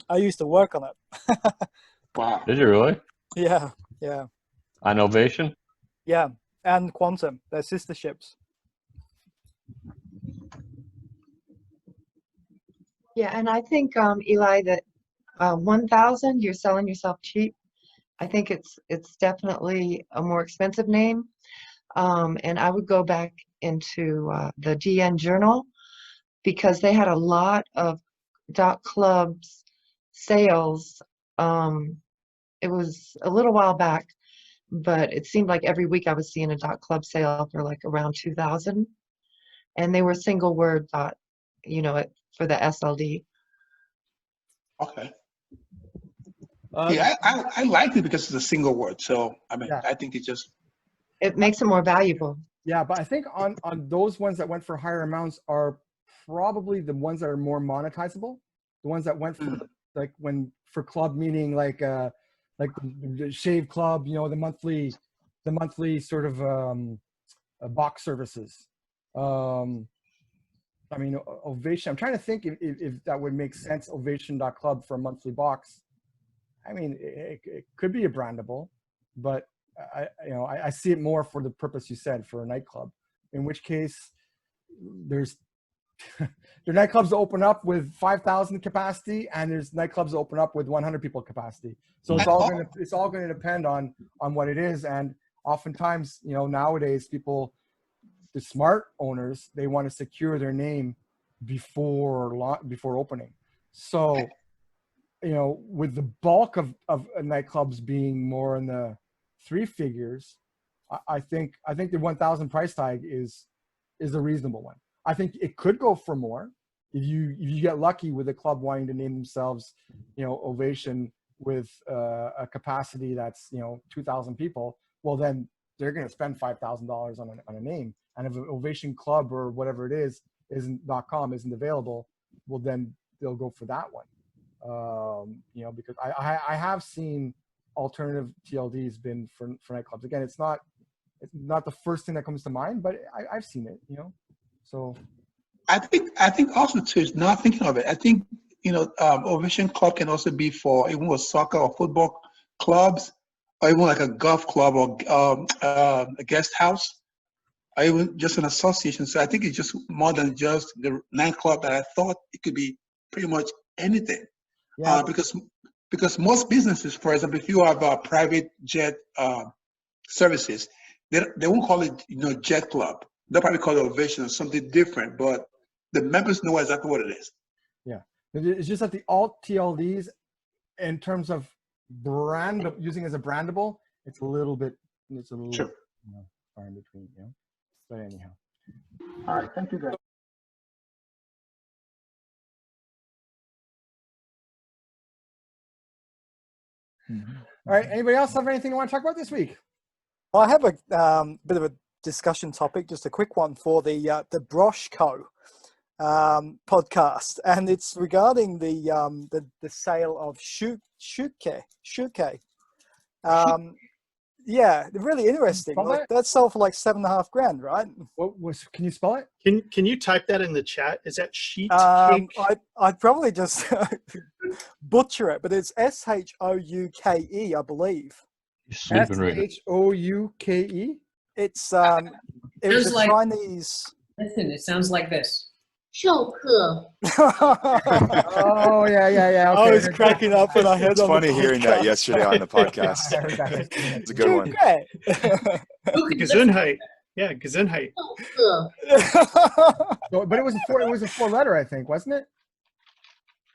I used to work on it. Wow. Did you really? Yeah. On Ovation? Yeah, and Quantum, they're sister ships. Yeah, and I think, Eli, that 1,000, you're selling yourself cheap. I think it's definitely a more expensive name. And I would go back into the DN Journal because they had a lot of .clubs sales. It was a little while back, but it seemed like every week I was seeing a .club sale for like around 2,000, and they were single word for the SLD. Okay. Yeah, I like it because it's a single word. So I think it makes it more valuable. Yeah, but I think on those ones that went for higher amounts are probably the ones that are more monetizable. The ones that went for for club, meaning like the shave club, the monthly sort of box services. Ovation. I'm trying to think if that would make sense. Ovation.club for a monthly box. I mean, it could be a brandable, but I see it more for the purpose you said, for a nightclub. In which case, there's nightclubs open up with 5,000 capacity, and there's nightclubs open up with 100 people capacity. So it's all going to depend on what it is. And oftentimes, nowadays people, the smart owners, they want to secure their name before opening. So, with the bulk of nightclubs being more in the three figures, I think the 1,000 price tag is a reasonable one. I think it could go for more if you get lucky with a club wanting to name themselves, Ovation with a capacity that's 2,000 people. Well, then they're going to spend $5,000 on a name. And if an Ovation Club or whatever it is .com isn't available, well, then they'll go for that one. Because I have seen alternative TLDs been for nightclubs. Again, it's not the first thing that comes to mind, but I've seen it. So I think also too is not thinking of it. I think Ovation Club can also be for even with soccer or football clubs, or even like a golf club or a guest house, or even just an association. So I think it's just more than just the nightclub. That I thought it could be pretty much anything. Yeah. Because most businesses, for example, if you have private jet services, they won't call it jet club. They'll probably call it Ovation or something different, but the members know exactly what it is. Yeah, it's just that the alt TLDs, in terms of brand, using as a brandable, it's a little bit Sure. far in between. But anyhow. All right, thank you, guys. All right. Anybody else have anything you want to talk about this week? Well, I have a bit of a discussion topic, just a quick one for the Broshko podcast, and it's regarding the sale of Shuke. Yeah, really interesting. Like, that sold for like $7,500, right? Can you spell it? Can you type that in the chat? Is that sheet cake? I'd probably just butcher it, but it's SHOUKE, I believe. SHOUKE. It's it was a Chinese. Listen, it sounds like this. Oh yeah. Okay. I was cracking up when I heard. It's funny hearing that yesterday on the podcast. It's a good one. Gesundheit. Yeah, Gesundheit. But it was a four letter, I think, wasn't it?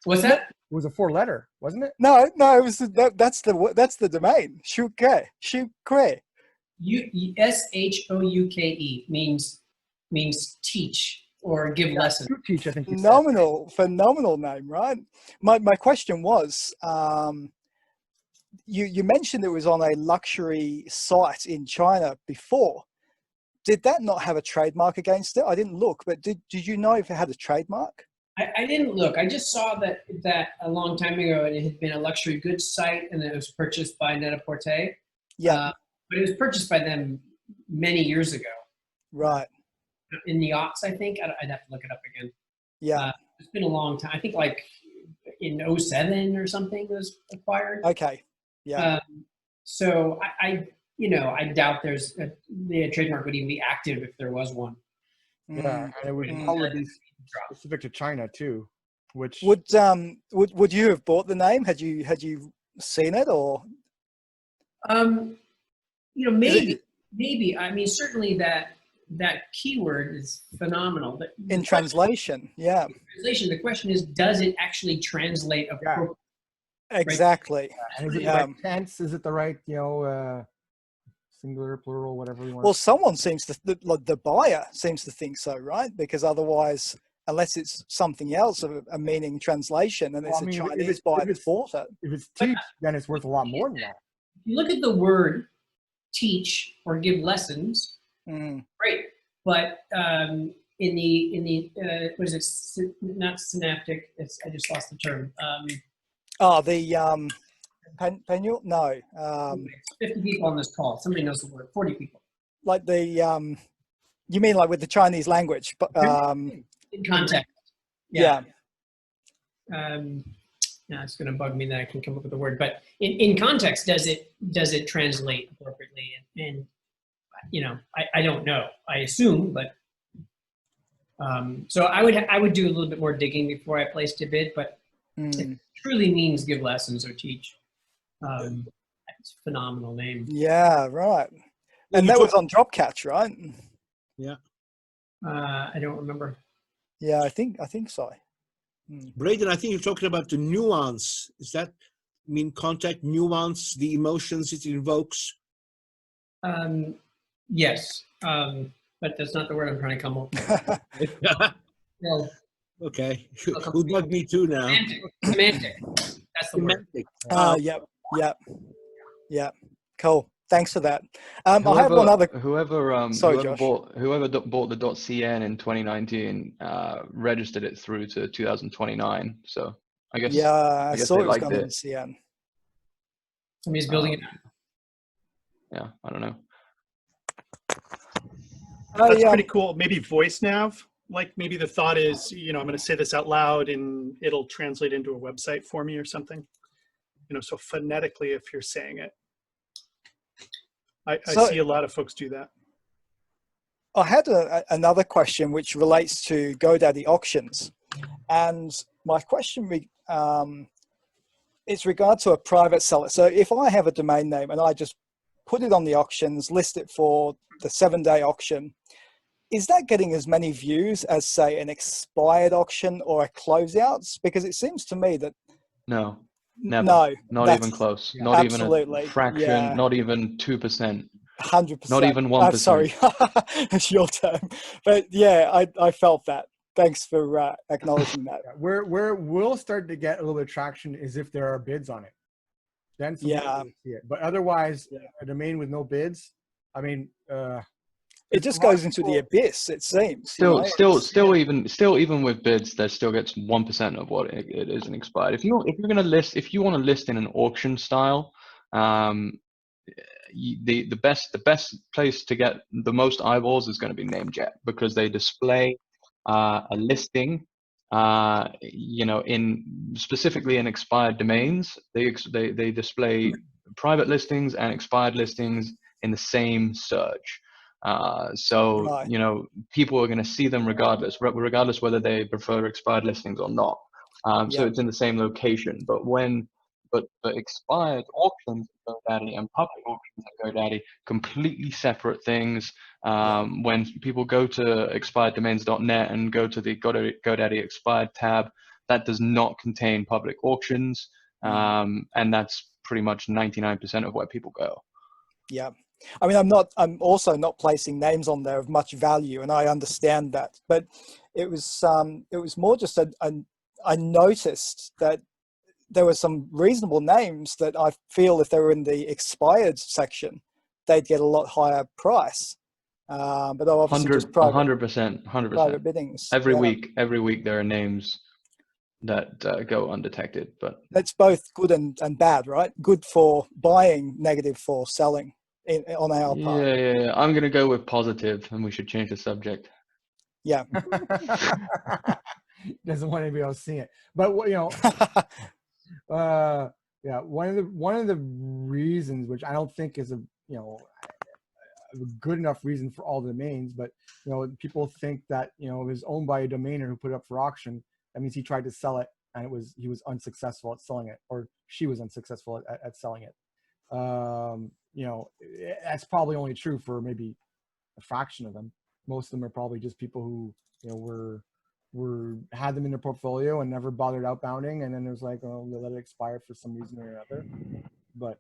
What's that? It was a 4-letter, wasn't it? No, it was that's the domain. Shuke. SHOUKE means teach or give lessons. Teach, I think. Phenomenal name, right? My question was, you mentioned it was on a luxury site in China before. Did that not have a trademark against it? I didn't look, but did you know if it had a trademark? I didn't look. I just saw that a long time ago, and it had been a luxury goods site, and it was purchased by Net-a-Porter. Yeah. But it was purchased by them many years ago. Right. In the aughts, I think. I'd have to look it up again. Yeah. It's been a long time. I think like in 2007 or something it was acquired. Okay. Yeah. So I doubt the trademark would even be active if there was one. Yeah, and it would probably be specific to China too. Which would you have bought the name had you seen it, or? Maybe. I mean, certainly that keyword is phenomenal. In translation, yeah. The question is, does it actually translate appropriately? Exactly. And is it the right tense? Is it the right, singular, plural, whatever you want? Well, someone seems to, the buyer seems to think so, right? Because otherwise, unless it's something else of a meaning translation, and it's a Chinese buyer that bought it. If it's teach, then it's worth a lot more than that. If you look at the word teach or give lessons, great. But in the what is it? Not synaptic. I just lost the term. Penule? No. 50 people on this call. Somebody knows the word. 40 people. Like you mean like with the Chinese language? But in context. Yeah. It's going to bug me that I can come up with a word, but in context, does it translate appropriately? And I don't know. I assume, but so I would do a little bit more digging before I placed a bid. But it truly means give lessons or teach. It's a phenomenal name. Yeah, right. And that was on Dropcatch, right? Yeah. I don't remember. Yeah, I think so. Braden, I think you're talking about the nuance. Is that mean contact nuance, the emotions it invokes? Yes, but that's not the word I'm trying to come up with. No, Okay. Who bug me too now? semantic. That's the word. Semantic. Yep. Cool. Thanks for that. I have one other. Sorry, Josh. Whoever bought the .cn in 2019 registered it through to 2029. So I guess I saw they it was liked going to it. the CN. Somebody's building it. Yeah, I don't know. That's pretty cool. Maybe voice nav. Like maybe the thought is, I'm going to say this out loud and it'll translate into a website for me or something. So phonetically, if you're saying it. I see a lot of folks do that. I had another question which relates to GoDaddy Auctions. And my question is regard to a private seller. So if I have a domain name and I just put it on the auctions, list it for the 7-day auction, is that getting as many views as, say, an expired auction or a closeouts? Because it seems to me that No, never. No, not even close. Not absolutely, even a fraction. yeah. Not even 2%. 100%. Not even 1%. I'm sorry, it's your term. But yeah, I felt that. Thanks for acknowledging that. Where we'll start to get a little bit of traction is if there are bids on it. Then we'll see it. But otherwise, a domain with no bids, I mean, it just goes into the abyss. It seems. Still, even with bids, that still gets 1% of what it is an expired. If you want to list in an auction style, the best place to get the most eyeballs is going to be Namejet, because they display a listing, specifically in expired domains. They display private listings and expired listings in the same search. People are going to see them regardless whether they prefer expired listings or not. So it's in the same location. But expired auctions at GoDaddy and public auctions at GoDaddy, completely separate things. When people go to expireddomains.net and go to the GoDaddy expired tab, that does not contain public auctions, and that's pretty much 99% of where people go. Yeah. I mean, I'm also not placing names on there of much value, and I understand that. But it was more just I noticed that there were some reasonable names that I feel if they were in the expired section, they'd get a lot higher price. But obviously just private, 100%. private biddings. Every week there are names that go undetected. But that's both good and bad, right? Good for buying, negative for selling. On our part. Yeah. I'm going to go with positive, and we should change the subject. Yeah. Doesn't want anybody else seeing it. But one of the reasons, which I don't think is a good enough reason for all the domains, but people think that it was owned by a domainer who put it up for auction. That means he tried to sell it, and he was unsuccessful at selling it, or she was unsuccessful at selling it. That's probably only true for maybe a fraction of them. Most of them are probably just people who had them in their portfolio and never bothered outbounding, and then there's like, oh, they let it expire for some reason or another. But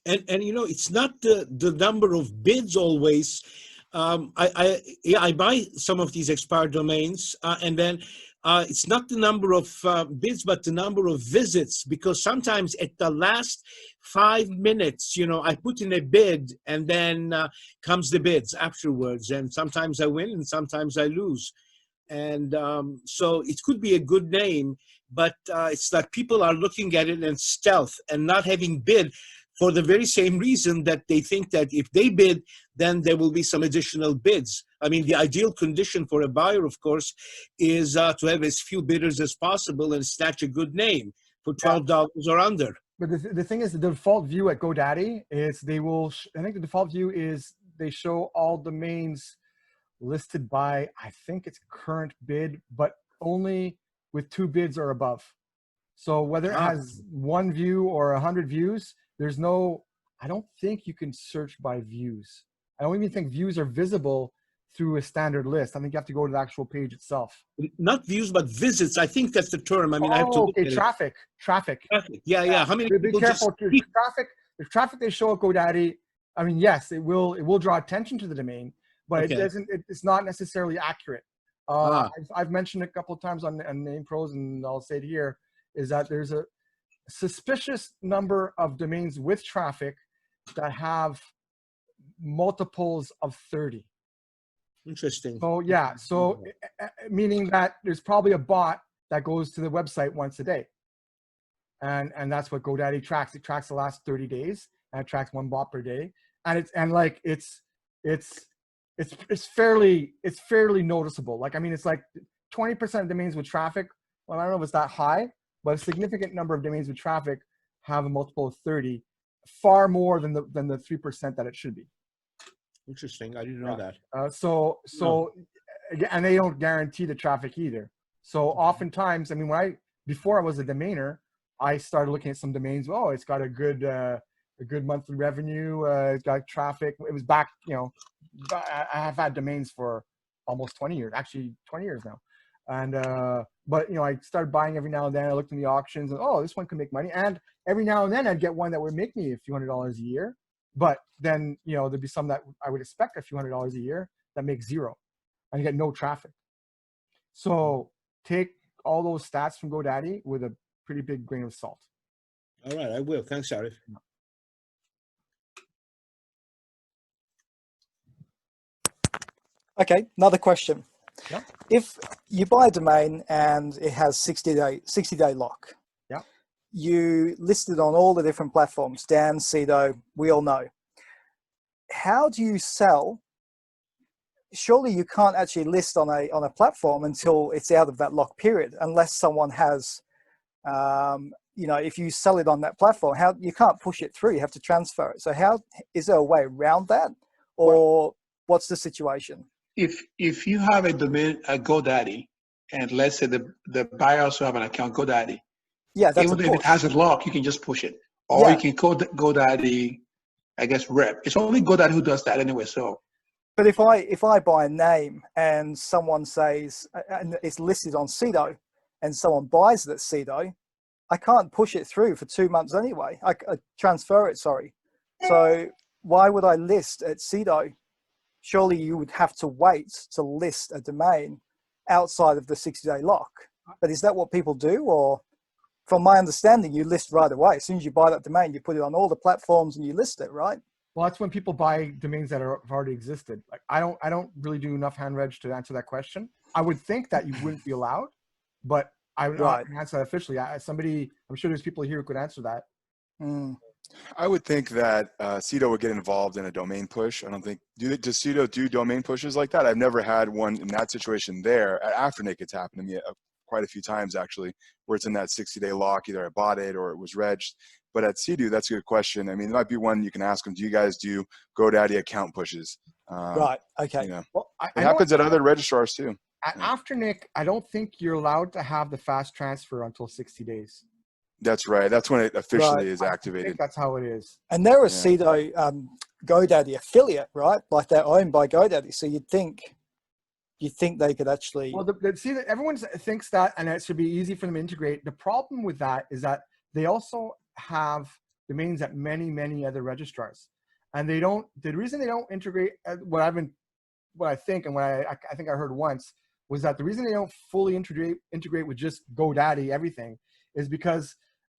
and it's not the number of bids always. I buy some of these expired domains, and then it's not the number of bids, but the number of visits, because sometimes at the last 5 minutes, I put in a bid, and then comes the bids afterwards, and sometimes I win and sometimes I lose. And so it could be a good name, but it's like people are looking at it in stealth and not having bid, for the very same reason that they think that if they bid, then there will be some additional bids. I mean, the ideal condition for a buyer, of course, is to have as few bidders as possible and snatch a good name for $12 or under. But the thing is, the default view at GoDaddy is I think the default view is they show all domains listed by, I think it's current bid, but only with 2 bids or above. So whether it has 1 view or 100 views, I don't think you can search by views. I don't even think views are visible through a standard list. I think you have to go to the actual page itself. Not views, but visits. I think that's the term. I mean, I have to look at traffic. Yeah. How many Be careful. the traffic they show at GoDaddy, I mean, yes, it will draw attention to the domain, but Okay. it doesn't. It's not necessarily accurate. Ah. I've mentioned a couple of times on Name Pros, and I'll say it here, is that there's a suspicious number of domains with traffic that have multiples of 30. Interesting. So yeah, so meaning that there's probably a bot that goes to the website once a day, and that's what GoDaddy tracks. It tracks the last 30 days, and it tracks one bot per day, and it's fairly noticeable. Like, I mean, it's like 20% of domains with traffic. Well, I don't know if it's that high, but a significant number of domains with traffic have a multiple of 30, far more than the 3% that it should be. Interesting. I didn't know that. And they don't guarantee the traffic either. So oftentimes, I mean, before I was a domainer, I started looking at some domains. Oh, it's got a good monthly revenue. It's got traffic. It was back, I have had domains for almost 20 years, actually 20 years now. And, but I started buying every now and then. I looked in the auctions and, oh, this one can make money. And every now and then I'd get one that would make me a few $100s a year. But then, there'd be some that I would expect a few $100s a year that make zero and you get no traffic. So take all those stats from GoDaddy with a pretty big grain of salt. All right, I will. Thanks, Arif. Okay, another question. Yeah. If you buy a domain and it has 60-day lock, yeah, you list it on all the different platforms, Dan, Cedo, we all know. How do you sell? Surely you can't actually list on a platform until it's out of that lock period, unless someone has, if you sell it on that platform, you can't push it through. You have to transfer it. So is there a way around that, or what's the situation? If you have a domain at GoDaddy, and let's say the buyer also have an account GoDaddy, yeah, that's even if it has a lock, you can just push it, or yeah. you can code GoDaddy, I guess, rep. It's only GoDaddy who does that anyway. So, but if I buy a name and someone says, and it's listed on Cedo, and someone buys it at Cedo, I can't push it through for 2 months anyway. I transfer it, sorry. So why would I list at Cedo? Surely you would have to wait to list a domain outside of the 60-day lock. But is that what people do? Or from my understanding, you list right away. As soon as you buy that domain, you put it on all the platforms and you list it, right? Well, that's when people buy domains that have already existed. Like, I don't really do enough hand reg to answer that question. I would think that you wouldn't be allowed, but I'm not going to answer that officially. I'm sure there's people here who could answer that. Mm. I would think that Cedo would get involved in a domain push. I don't think, does Cedo do domain pushes like that? I've never had one in that situation there. At Afternic, it's happened to me quite a few times, actually, where it's in that 60-day lock. Either I bought it or it was regged. But at Cedo, that's a good question. I mean, it might be one you can ask them. Do you guys do GoDaddy account pushes? Right, okay. Well, it happens at other registrars too. At Afternic, I don't think you're allowed to have the fast transfer until 60 days. That's right. That's when it officially is activated. I think that's how it is. And they're a Cedo GoDaddy affiliate, right? Like they're owned by GoDaddy. So you'd think they could actually. Well, see that everyone thinks that, and it should be easy for them to integrate. The problem with that is that they also have domains at many other registrars, and they don't. The reason they don't integrate what I think I heard once was that the reason they don't fully integrate with just GoDaddy everything is because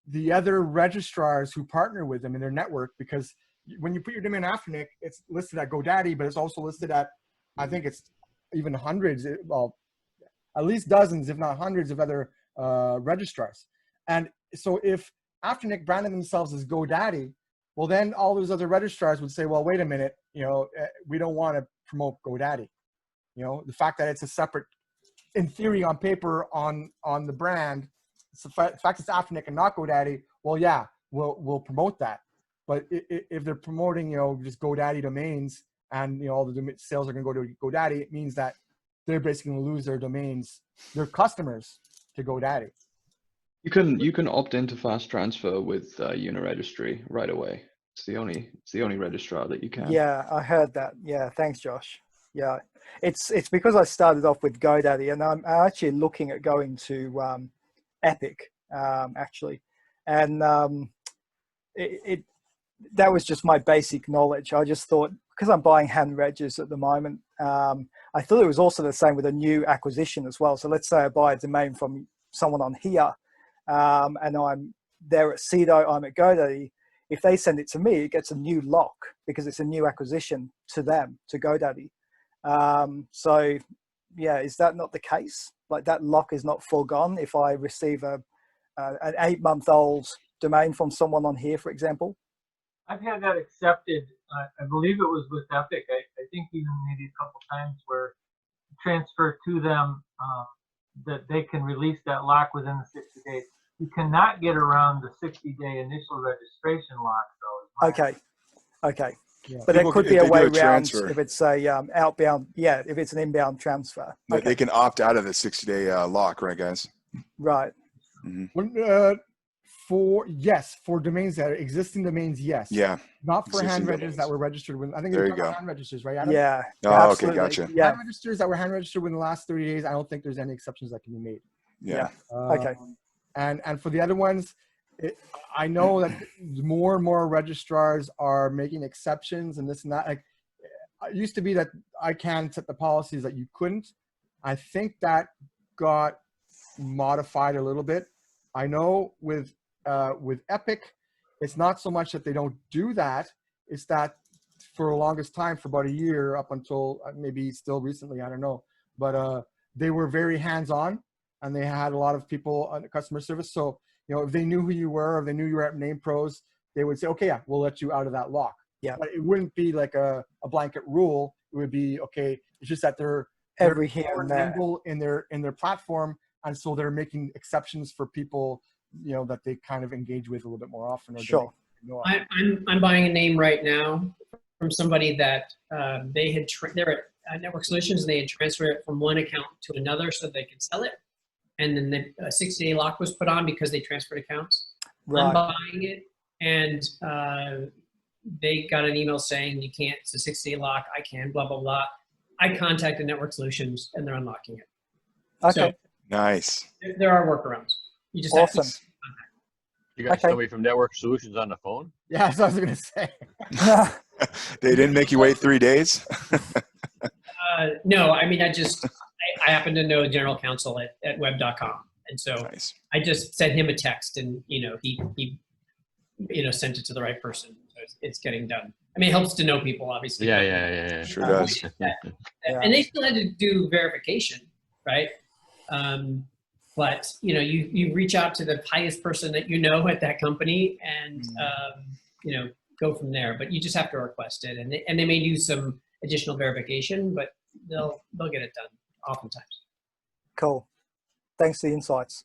the other registrars who partner with them in their network, because when you put your domain Afternic, it's listed at GoDaddy, but it's also listed at, I think it's even hundreds, well, at least dozens, if not hundreds of other registrars. And so if Afternic branded themselves as GoDaddy, well, then all those other registrars would say, well, wait a minute, we don't want to promote GoDaddy. The fact that it's a separate, in theory, on paper, on the brand, the fact it's Afternic and not GoDaddy, well, yeah, we'll promote that. But if they're promoting, just GoDaddy domains and, all the sales are going to go to GoDaddy, it means that they're basically going to lose their domains, their customers, to GoDaddy. You can opt into fast transfer with Uniregistry right away. It's the only registrar that you can. Yeah, I heard that. Yeah, thanks, Josh. Yeah, it's because I started off with GoDaddy, and I'm actually looking at going to Epic, actually, and that was just my basic knowledge. I just thought, because I'm buying hand registers at the moment, I thought it was also the same with a new acquisition as well. So let's say I buy a domain from someone on here, and I'm there at Cedo, I'm at GoDaddy. If they send it to me, it gets a new lock because it's a new acquisition to them, to GoDaddy. So yeah, is that not the case? Like that lock is not foregone if I receive an 8-month-old domain from someone on here, for example? I've had that accepted. I believe it was with Epic. I think even maybe a couple times where transfer to them that they can release that lock within the 60 days. You cannot get around the 60-day initial registration lock, though. Okay. Yeah. But there People, could be if a they do way a around transfer, if it's a outbound. Yeah, if it's an inbound transfer. they can opt out of the 60-day lock, right, guys? Right. For domains that are existing domains, yes. Yeah. Not for hand Existing registers domains. that were registered with. I think There they're you go. hand registers, right, Adam? Yeah. Oh, absolutely. okay, gotcha. Yeah. Hand registers that were hand registered within the last 30 days, I don't think there's any exceptions that can be made. Yeah. Okay. And for the other ones, I know that more and more registrars are making exceptions and this and that. Like, it used to be that I can set the policies that you couldn't. I think that got modified a little bit. I know with Epic, it's not so much that they don't do that. It's that for the longest time, for about a year, up until maybe still recently, I don't know. But they were very hands-on, and they had a lot of people on customer service. So, you know, if they knew who you were, if they knew you were at Name Pros, they would say, okay, yeah, we'll let you out of that lock. Yeah. But it wouldn't be like a blanket rule. It would be, okay, it's just that they're Every here more and there. nimble in their platform, and so they're making exceptions for people, you know, that they kind of engage with a little bit more often. Or Sure. I'm buying a name right now from somebody that they're at Network Solutions, and they had transferred it from one account to another so they could sell it. And then the 60-day lock was put on because they transferred accounts. Right. I'm buying it, and they got an email saying you can't. It's a 60-day lock. I can. Blah blah blah. I contacted Network Solutions, and they're unlocking it. Okay. So Nice. there are workarounds. You just Awesome. have to. You got somebody from Network Solutions on the phone? Yeah, that's what I was going to say. They didn't make you wait 3 days? No, I mean, I happen to know general counsel at web.com. And so Nice. I just sent him a text, and, you know, he sent it to the right person. So it's getting done. I mean, it helps to know people, obviously. Yeah. Sure does. And they still had to do verification, right? But, you know, you reach out to the highest person that you know at that company and, you know, go from there. But you just have to request it. And they may do some additional verification, but they'll get it done oftentimes. Cool. Thanks for the insights.